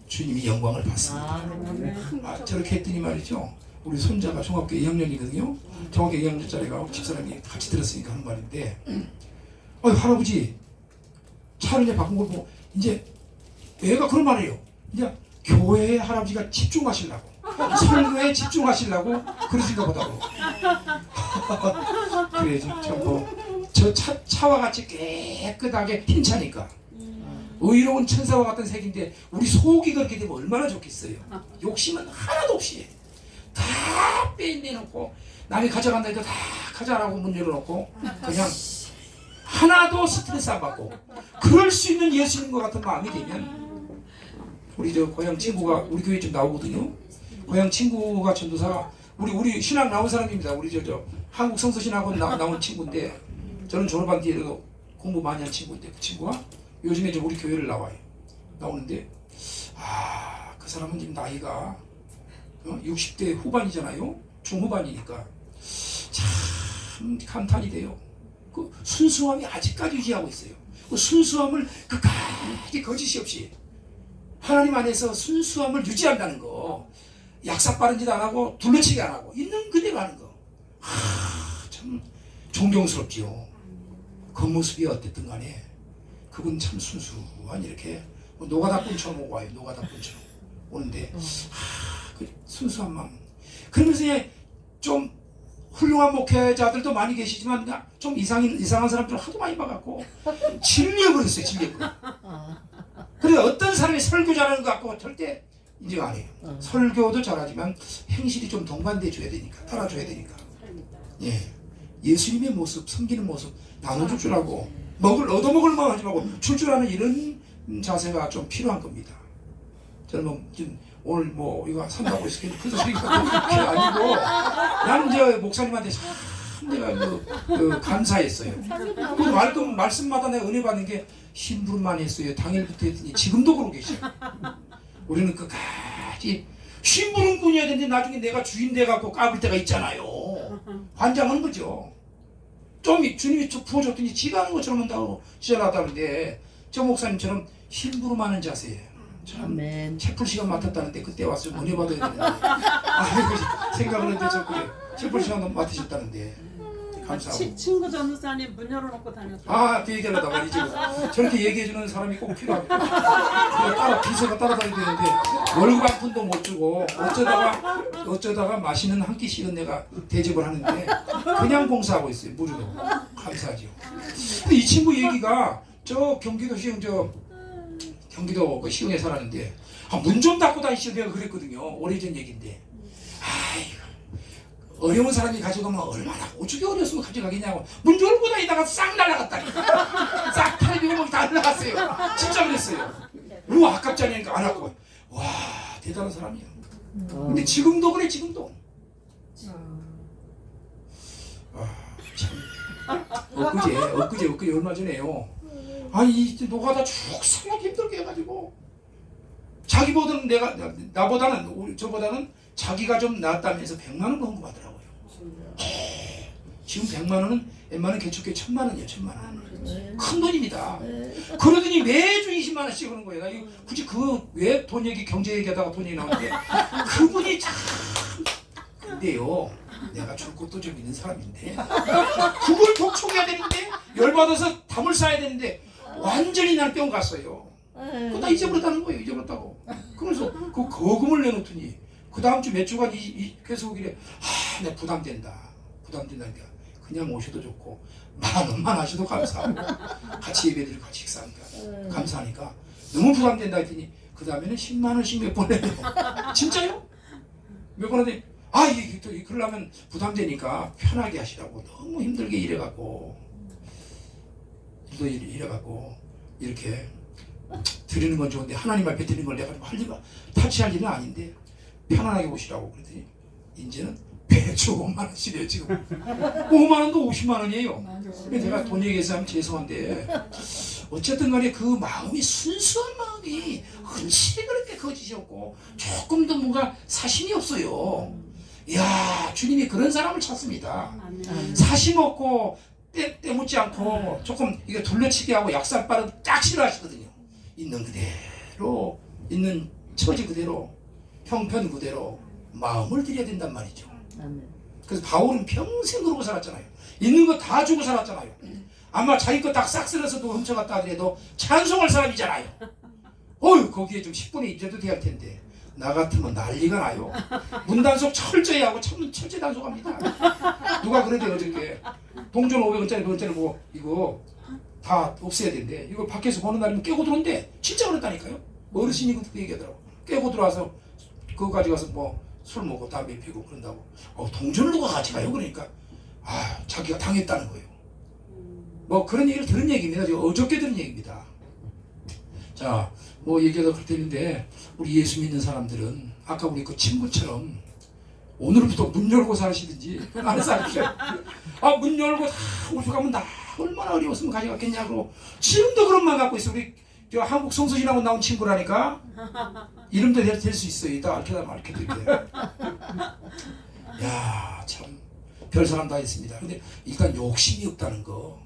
주님이 영광을 받습니다. 저렇게 했더니 말이죠. 우리 손자가 중학교 2학년이거든요. 중학교 2학년짜리가 집사람이 같이 들었으니까 하는 말인데 할아버지 차를 이제 바꾼 걸 보고 이제 애가 그런 말이에요. 이제 교회에 할아버지가 집중하시려고 설교에 집중하시려고 그러신가 보다고. 그래 저 차와 같이 깨끗하게 흰 차니까 의로운 천사와 같은 색인데 우리 속이 그렇게 되면 얼마나 좋겠어요. 욕심은 하나도 없이 다 빼내놓고 남이 가져간다니까 다 가져가라고 문 열어놓고 그냥 하나도 스트레스 안 받고 그럴 수 있는 예수님과 같은 마음이 되면 우리 고향 친구가 우리 교회 좀 나오거든요. 고향 친구가 전도사가 우리 신학 나온 사람입니다. 우리 한국 성서신학원 나온 친구인데 저는 졸업한 뒤에 공부 많이 한 친구인데 그 친구가 요즘에 우리 교회를 나오는데 그 사람은 지금 나이가 60대 후반이잖아요. 중후반이니까 참 감탄이 돼요. 그 순수함이 아직까지 유지하고 있어요. 그 순수함을 끝까지 거짓이 없이 하나님 안에서 순수함을 유지한다는 거. 약삭 빠른 짓 안 하고 둘러치기 안 하고 있는 그대로 하는 거. 참 존경스럽지요. 겉모습이 어땠든 간에 그분 참 순수한 이렇게 뭐 노가다꾼처럼 오고 와요. 노가다꾼처럼 오는데 그 순수한 마음. 그러면서 좀 훌륭한 목회자들도 많이 계시지만 좀 이상한 사람들 하도 많이 봐갖고 질려버렸어요. 질려버려. 그래서 어떤 사람이 설교 잘하는 것 같고 절대 인정 안 해요. 설교도 잘하지만 행실이 좀 동반돼 줘야 되니까, 따라줘야 되니까. 예, 예수님의 모습, 섬기는 모습 나눠줄 줄 알고 얻어먹을 마음 하지 말고 줄 줄 아는 이런 자세가 좀 필요한 겁니다. 저는 뭐 지금 오늘 뭐 이거 산다고 해서 큰 소리가 그게 아니고 나는 이제 목사님한테 참 내가 감사했어요. 그 말씀마다 내가 은혜 받는 게 심부름만 했어요. 당일부터 했더니 지금도 그러고 계셔요. 우리는 끝까지 심부름꾼이어야 되는데 나중에 내가 주인 돼갖고 까불 때가 있잖아요. 환장하는 거죠. 좀 주님이 부어줬더니 지가 하는 것처럼 한다고 지랄하다는데 저 목사님처럼 심부름하는 자세예요. 참 채플 시간 맡았다는데 그때 와서 은혜 받아야 되는데 아이고 생각을 했는데 저 그래 채플 시간도 맡으셨다는데 감사하고 친구 전도사님 문 열어놓고 다녔어요. 그 얘기하려다 말이지 저렇게 얘기해주는 사람이 꼭 필요하고 비서가 따라다녀야 되는데 월급 한 푼도 못 주고 어쩌다가 맛있는 한 끼씩은 내가 대접을 하는데 그냥 봉사하고 있어요. 무료로 감사하죠. 근데 이 친구 얘기가 저 경기도 시흥 경기도 그 시흥에 살았는데 문 좀 닫고 다니시오 내가 그랬거든요. 오래전 얘기인데 어려운 사람이 가져가면 얼마나 오죽이 어려웠으면 가져가겠냐고 문 열고 다니다가 싹 날아갔다니까. 싹 탈비고 다 날아갔어요. 진짜 그랬어요. 우와 아깝지 않으니까 안 하고 와 대단한 사람이야. 근데 지금도 그래 지금도. 참 엊그제 얼마 전에요. 이 노가다 죽살나게 힘들게 해가지고 자기보다는 나보다는 저보다는 자기가 좀 낫다면서 100만 원 헌금하더라고요. 지금 100만 원은 웬만한 개척교회 1000만 원이에요. 1000만 원. 큰 돈입니다. 그러더니 매주 20만 원씩 하는 거예요. 나 이거 굳이 왜 돈 얘기 경제 얘기하다가 돈 얘기 나오는데 그분이 참 근데요. 내가 줄 것도 좀 있는 사람인데 그걸 독촉해야 되는데 열받아서 담을 쌓아야 되는데 완전히 난 뿅 갔어요. 그거 다 잊어버렸다는 거예요. 잊어버렸다고. 그래서 그 거금을 내놓더니 그 다음 주 몇 주간 계속 오길래 내가 부담된다니까 그냥 오셔도 좋고 10,000원만 하셔도 감사하고 같이 예배드리고 같이 식사하니까 감사하니까 너무 부담된다 했더니 그 다음에는 10만 원씩 몇 번 해요. 진짜요? 몇 번 하더니 이게 또 그러려면 부담되니까 편하게 하시라고 너무 힘들게 일해갖고 이렇게 드리는 건 좋은데 하나님 앞에 드리는 걸 내가 타치할 일은 아닌데 편안하게 오시라고 그랬더니 이제는 배추 5만 원씩이에요 지금. 5만 원도 50만 원이에요. 제가 돈 얘기해서 하면 죄송한데 어쨌든 간에 그 마음이 순수한 마음이 흔치 그렇게 거짓이 없고 조금도 뭔가 사심이 없어요. 이야 주님이 그런 사람을 찾습니다. 사심 없고 때묻지 않고 조금 이게 둘러치게 하고 약살빠른 딱 싫어하시거든요. 있는 그대로 있는 처지 그대로 형편 그대로 마음을 드려야 된단 말이죠. 그래서 바울은 평생 그러고 살았잖아요. 있는 거 다 주고 살았잖아요. 아마 자기 거 딱 싹 쓸어서도 훔쳐갔다 하더라도 찬송할 사람이잖아요. 거기에 좀 10분의 1 정도 돼야 할 텐데 나 같으면 난리가 나요. 문단속 철저히 하고 철저히 단속합니다. 누가 그래도 어저께 동전 500원짜리 그거짜리 뭐 이거 다 없애야 된대. 이거 밖에서 보는 날이면 깨고 들어온대. 진짜 그랬다니까요. 어르신이 그렇게 얘기하더라고. 깨고 들어와서 그거 가져가서 뭐 술 먹고 담배 피고 그런다고. 동전을 누가 가져가요? 그러니까 자기가 당했다는 거예요. 뭐 그런 얘기를 들은 얘기입니다. 어저께 들은 얘기입니다. 자, 뭐 얘기가 그렇게 되는데 우리 예수 믿는 사람들은 아까 우리 그 친구처럼 오늘부터 문 열고 사시든지 안 살게요. 문 열고 다 오죽하면 나 얼마나 어려웠으면 가져갔겠냐고 지금도 그런 마음 갖고 있어. 우리 저 한국 성서신학원 나온 친구라니까 이름도 될 수 있어요. 이따 알려드릴게요. 야, 참 별 사람 다 있습니다. 근데 일단 욕심이 없다는 거.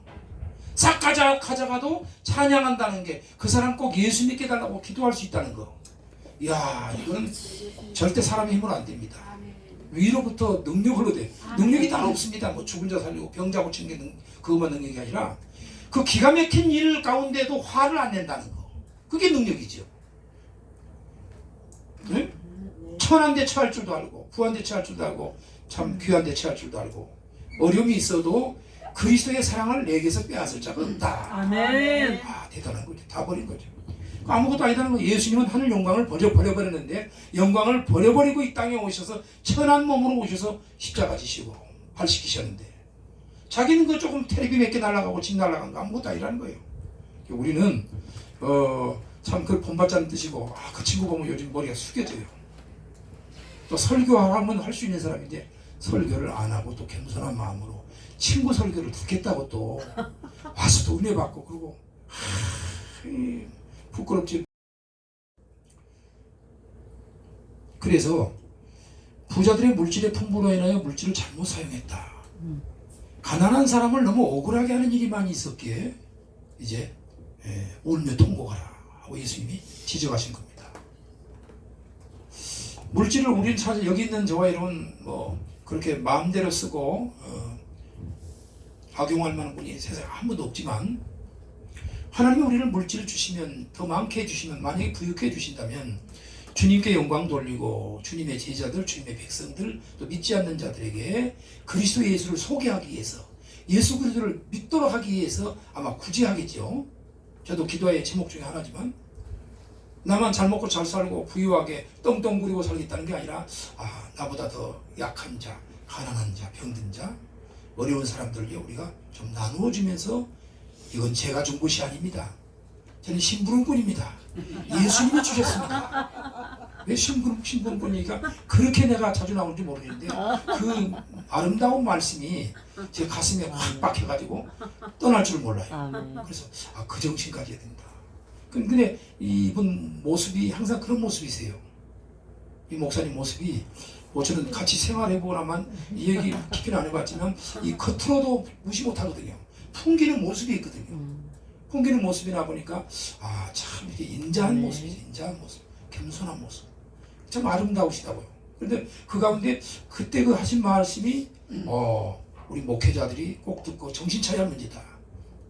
싹 가져가도 찬양한다는 게 그 사람 꼭 예수 믿게 달라고 기도할 수 있다는 거. 이야, 이거는 절대 사람의 힘으로 안 됩니다. 위로부터 능력으로 돼. 능력이 다 없습니다. 뭐 죽은 자 살리고 병자 고치는 게 그것만 능력이 아니라 그 기가 막힌 일 가운데도 화를 안 낸다는 거. 그게 능력이죠. 네? 천한 대 처할 줄도 알고 부한 대 처할 줄도 알고 참 귀한 대 처할 줄도 알고 어려움이 있어도 그리스도의 사랑을 내게서 빼앗을 자가 없다. 아멘. 아, 대단한 거죠. 다 버린 거죠. 아무것도 아니다는 거. 예수님은 하늘 영광을 버려버렸는데 영광을 버려버리고 이 땅에 오셔서 천한 몸으로 오셔서 십자가 지시고 발시키셨는데 자기는 그 조금 테레비 몇 개 날아가고 집 날아간 거 아무것도 아니라는 거예요. 우리는 참 그걸 본받자는 뜻이고 그 친구 보면 요즘 머리가 숙여져요. 또 설교하면 할 수 있는 사람인데 설교를 안 하고 또 겸손한 마음으로 친구 설교를 듣겠다고 또 와서 또 은혜 받고 그러고 부끄럽지. 그래서 부자들의 물질의 풍부로 인하여 물질을 잘못 사용했다. 가난한 사람을 너무 억울하게 하는 일이 많이 있었기에 이제 울며 통곡하라 하고 예수님이 지적하신 겁니다. 물질을 우리는 사실 여기 있는 저와 여러분 뭐 그렇게 마음대로 쓰고 악용할 만한 분이 세상에 아무도 없지만 하나님이 우리를 물질을 주시면 더 많게 해주시면 만약에 부유케 해주신다면 주님께 영광 돌리고 주님의 제자들 주님의 백성들 또 믿지 않는 자들에게 그리스도 예수를 소개하기 위해서 예수 그리스도를 믿도록 하기 위해서 아마 굳이 하겠죠. 저도 기도의 제목 중에 하나지만 나만 잘 먹고 잘 살고 부유하게 떵떵거리고 살겠다는 게 아니라 나보다 더 약한 자, 가난한 자, 병든 자, 어려운 사람들에게 우리가 좀 나누어주면서 이건 제가 준 것이 아닙니다. 저는 심부름꾼입니다. 예수님이 주셨습니다. 왜 심부름꾼이니까 그렇게 내가 자주 나오는지 모르겠는데 그 아름다운 말씀이 제 가슴에 확 박혀가지고 떠날 줄 몰라요. 그래서 그 정신까지 해야 된다. 근데 이분 모습이 항상 그런 모습이세요. 이 목사님 모습이 저는 같이 생활해보고 나만 이 얘기 깊이는 안 해봤지만 이 겉으로도 무시 못하거든요. 풍기는 모습이 있거든요. 풍기는 모습이나 보니까 참 이렇게 인자한 모습이죠. 인자한 모습, 겸손한 모습, 참 아름다우시다고요. 그런데 그 가운데 그때 그 하신 말씀이 우리 목회자들이 꼭 듣고 정신 차려야 할 문제다.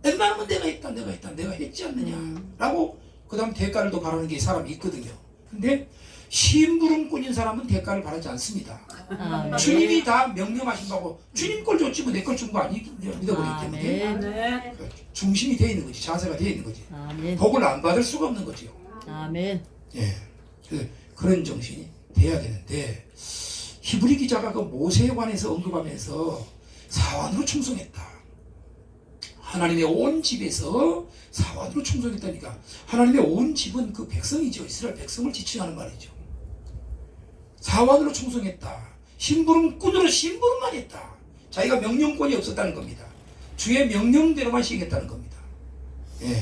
웬만하면 내가 했지 않느냐라고 그 다음 대가를 더 바라는 게 사람이 있거든요. 근데 심부름꾼인 사람은 대가를 바라지 않습니다. 주님이 다 명령하신 거고 주님 걸 줬지 뭐 내 걸 준 거 아니 믿어버리기 때문에 중심이 되어 있는 거지. 자세가 되어 있는 거지. 복을 안 받을 수가 없는 거죠. 아멘. 예, 그런 정신이 돼야 되는데 히브리 기자가 그 모세에 관해서 언급하면서 사환으로 충성했다. 하나님의 온 집에서 사환으로 충성했다니까. 하나님의 온 집은 그 백성이죠. 이스라엘 백성을 지칭하는 말이죠. 사환으로 충성했다. 심부름꾼으로 심부름만 했다. 자기가 명령권이 없었다는 겁니다. 주의 명령대로만 시행했다는 겁니다. 예.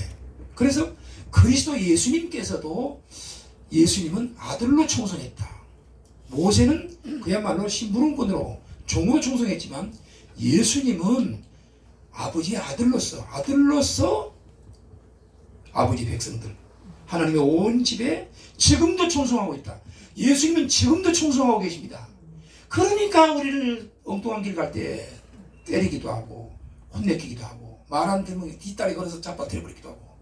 그래서 그리스도 예수님께서도 예수님은 아들로 충성했다. 모세는 그야말로 심부름꾼으로 종으로 충성했지만 예수님은 아버지의 아들로서 아버지 백성들 하나님의 온 집에 지금도 충성하고 있다. 예수님은 지금도 충성하고 계십니다. 그러니까 우리를 엉뚱한 길 갈 때 때리기도 하고 혼내키기도 하고 말 안 들으면 뒷다리 걸어서 잡아뜨려버리기도 하고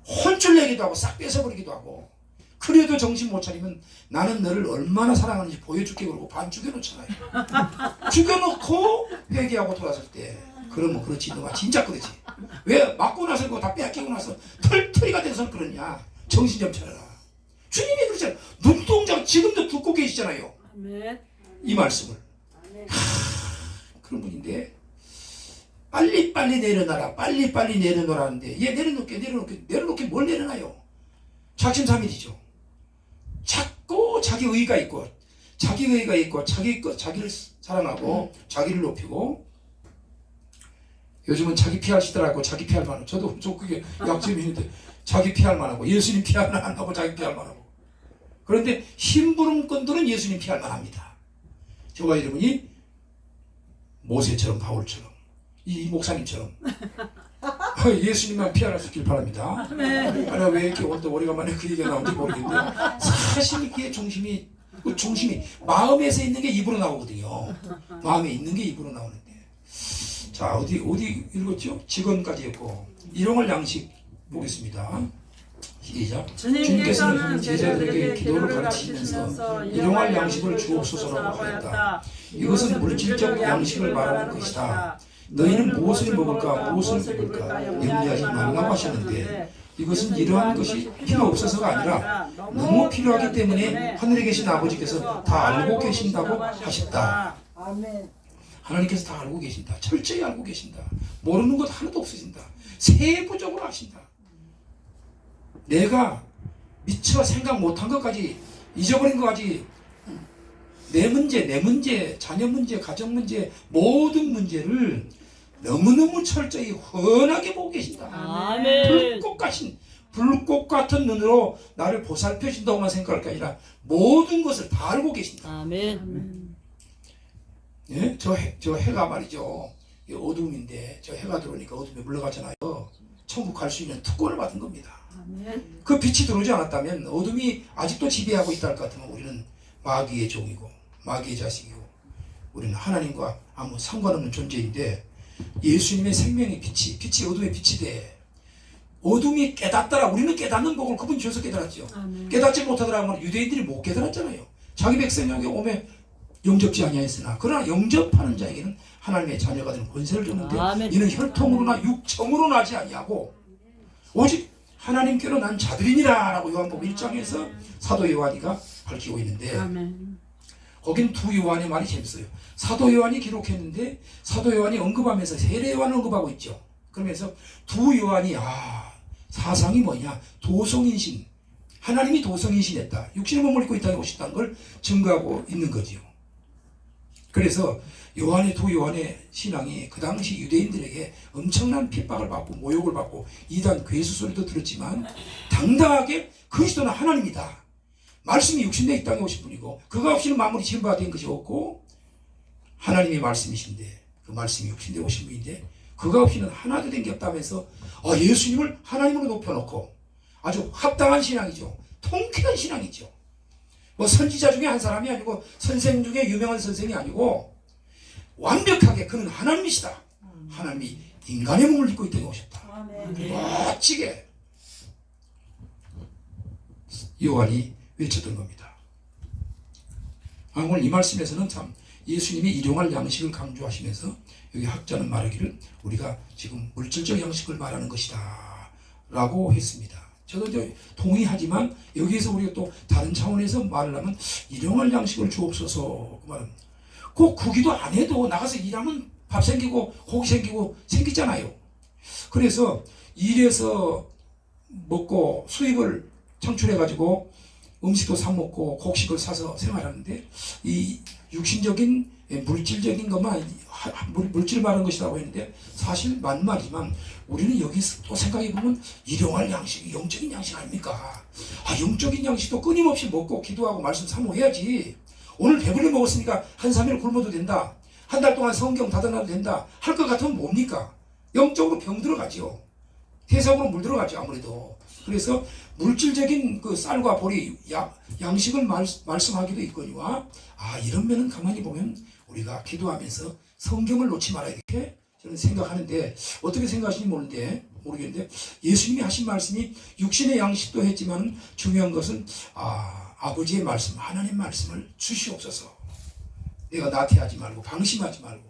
혼쭐 내기도 하고 싹 뺏어버리기도 하고 그래도 정신 못 차리면 나는 너를 얼마나 사랑하는지 보여줄게 그러고 반 죽여놓잖아요. 죽여놓고 회개하고 돌아설 때 그러면 그렇지 너가 진짜 그렇지. 왜 맞고 나서 그거 다 빼앗기고 나서 털털이가 돼서 그러냐. 정신 좀 차려라. 주님이 그러잖아요. 눈동자 지금도 듣고 계시잖아요. 아멘. 이 말씀을. 그런 분인데 빨리빨리 내려놔라. 빨리빨리 내려놓으라는데 얘 내려놓게 뭘 내려놔요. 작심삼일이죠. 자꾸 자기 의의가 있고 자기를 사랑하고 자기를 높이고 요즘은 자기 피할 시대라고 자기 피할 만하고 저도 그게 약점이 있는데 자기 피할 만하고 예수님 피할 만하고 자기 피할 만하고 그런데 심부름꾼들은 예수님 피할 만합니다. 저와 여러분이 모세처럼 바울처럼 이 목사님처럼 예수님만 피할 수 있길 바랍니다. 아니 왜 이렇게 오래간만에 그 얘기가 나온지 모르겠는데 사실 이게 중심이 마음에서 있는 게 입으로 나오거든요. 마음에 있는 게 입으로 나오는데 자, 어디 읽었죠? 직원까지 했고 일용할 양식 보겠습니다. 시작. 주님께서는 제자들에게 기도를 가르치시면서 일용할 양식을 주옵소서라고 하였다. 이것은 물질적 양식을 말하는 것이다. 너희는 무엇을 먹을까 무엇을 입을까 염려하지 말라고 하셨는데 이것은 이러한 것이 필요 없어서가 아니라 너무 필요하기 때문에 하늘에 계신 아버지께서 다 알고 계신다고 하셨다. 아멘. 하나님께서 다 알고 계신다. 철저히 알고 계신다. 모르는 것 하나도 없으신다. 세부적으로 아신다. 내가 미처 생각 못한 것까지 잊어버린 것까지 내 문제, 자녀 문제, 가정 문제, 모든 문제를 너무너무 철저히 훤하게 보고 계신다. 아멘. 불꽃 같은 눈으로 나를 보살펴 준다고만 생각할 게 아니라 모든 것을 다 알고 계신다. 아멘. 예? 저 해가 말이죠. 이 어둠인데 저 해가 들어오니까 어둠에 물러가잖아요. 천국 갈 수 있는 특권을 받은 겁니다. 그 빛이 들어오지 않았다면 어둠이 아직도 지배하고 있다 할 것 같으면 우리는 마귀의 종이고 마귀의 자식이고 우리는 하나님과 아무 상관없는 존재인데 예수님의 생명의 빛이 어둠의 빛이 돼. 어둠이 깨닫더라. 우리는 깨닫는 복을 그분 주셔서 깨달았죠. 깨닫지 못하더라면 유대인들이 못 깨달았잖아요. 자기 백성에게 오매 영접지 아니하였으나 그러나 영접하는 자에게는 하나님의 자녀가 되는 권세를 줬는데 아멘. 이는 혈통으로나 육정으로 나지 아니하고 오직 하나님께로 난 자들이니라 라고 요한복음 1장에서 사도 요한이가 밝히고 있는데 거긴 두 요한의 말이 재밌어요. 사도 요한이 기록했는데 사도 요한이 언급하면서 세례 요한을 언급하고 있죠. 그러면서 두 요한이 사상이 뭐냐 도성인신 하나님이 도성인신했다. 육신의 몸을 입고 이 땅에 오셨다는 걸 증거하고 있는 거죠. 그래서 두 요한의 신앙이 그 당시 유대인들에게 엄청난 핍박을 받고 모욕을 받고 이단 괴수 소리도 들었지만 당당하게 그리스도는 하나님이다. 말씀이 육신내 이 땅에 오신 분이고 그가 없이는 만물이 지음바 된 것이 없고 하나님의 말씀이신데 그 말씀이 육신내 오신 분인데 그가 없이는 하나도 된 게 없다면서 예수님을 하나님으로 높여놓고 아주 합당한 신앙이죠. 통쾌한 신앙이죠. 뭐 선지자 중에 한 사람이 아니고 선생 중에 유명한 선생이 아니고 완벽하게 그는 하나님이시다. 하나님이 인간의 몸을 입고 이 땅에 오셨다. 멋지게 요한이 외쳤던 겁니다. 오늘 이 말씀에서는 참 예수님이 일용할 양식을 강조하시면서 여기 학자는 말하기를 우리가 지금 물질적 양식을 말하는 것이다 라고 했습니다. 저도 이제 동의하지만 여기에서 우리가 또 다른 차원에서 말을 하면 일용할 양식을 주옵소서 그 말은 꼭 구기도 안 해도 나가서 일하면 밥 생기고 고기 생기고 생기잖아요. 그래서 일해서 먹고 수입을 창출해가지고 음식도 사 먹고 곡식을 사서 생활하는데 이 육신적인 물질적인 것만 물질 말하는 것이라고 했는데 사실 맞는 말이지만 우리는 여기서 또 생각해보면 일용할 양식이 영적인 양식 아닙니까? 영적인 양식도 끊임없이 먹고 기도하고 말씀 사모해야지. 오늘 배불리 먹었으니까 한 3일 굶어도 된다. 한 달 동안 성경 닫아놔도 된다. 할 것 같으면 뭡니까? 영적으로 병 들어가죠. 세상으로 물 들어가죠 아무래도. 그래서 물질적인 그 쌀과 보리 양식을 말씀하기도 있거니와 이런 면은 가만히 보면 우리가 기도하면서 성경을 놓지 말아야 이렇게 저는 생각하는데 어떻게 생각하시는지 모르겠는데 예수님이 하신 말씀이 육신의 양식도 했지만 중요한 것은 아버지의 말씀 하나님 말씀을 주시옵소서. 내가 나태하지 말고 방심하지 말고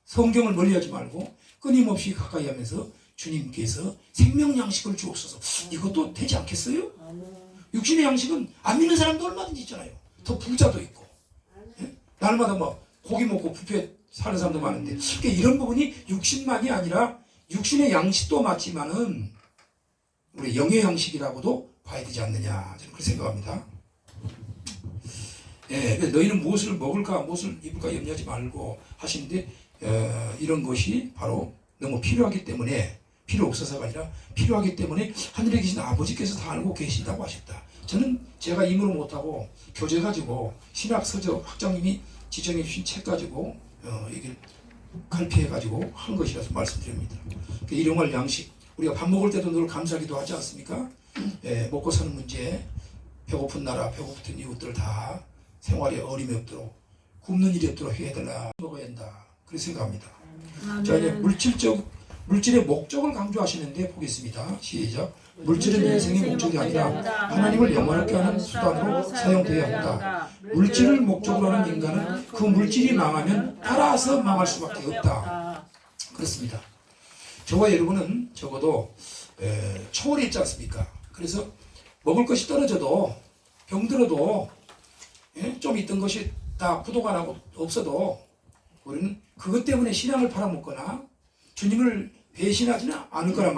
성경을 멀리하지 말고 끊임없이 가까이 하면서 주님께서 생명 양식을 주옵소서. 이것도 되지 않겠어요? 육신의 양식은 안 믿는 사람도 얼마든지 있잖아요. 더 부자도 있고 날마다 뭐 고기 먹고 뷔페 사는 사람도 많은데 그러니까 이런 부분이 육신만이 아니라 육신의 양식도 맞지만은 우리 영의 양식이라고도 봐야 되지 않느냐 저는 그렇게 생각합니다. 너희는 무엇을 먹을까 무엇을 입을까 염려하지 말고 하시는데 이런 것이 바로 너무 필요하기 때문에 필요 없어서가 아니라 필요하기 때문에 하늘에 계신 아버지께서 다 알고 계신다고 하셨다. 저는 제가 임으로 못하고 교재 가지고 신학 서적 학장님이 지정해 주신 책 가지고 이게 칼피해 가지고 한 것이라서 말씀드립니다. 일용할 양식 우리가 밥 먹을 때도 늘 감사하기도 하지 않습니까? 먹고 사는 문제 배고픈 나라 배고픈 이웃들 다 생활에 어림이 없도록 굶는 일이 없도록 해달라 먹어야 한다 그렇게 생각합니다. 자, 이제 물질의 목적을 강조하시는데 보겠습니다. 시작. 물질은 인생의 목적이 아니라 하나님을 영원하게 하는 수단으로 사용되어야 한다. 물질을 목적으로 하는 인간은 그 물질이 망하면 따라서 망할 수밖에 없다. 그렇습니다. 저와 여러분은 적어도 초월이 있지 않습니까? 그래서 먹을 것이 떨어져도 병들어도 좀 있던 것이 다 부도가 나고 없어도 우리는 그것 때문에 신앙을 팔아먹거나 주님을 배신하지는 않을 거란 말이에요.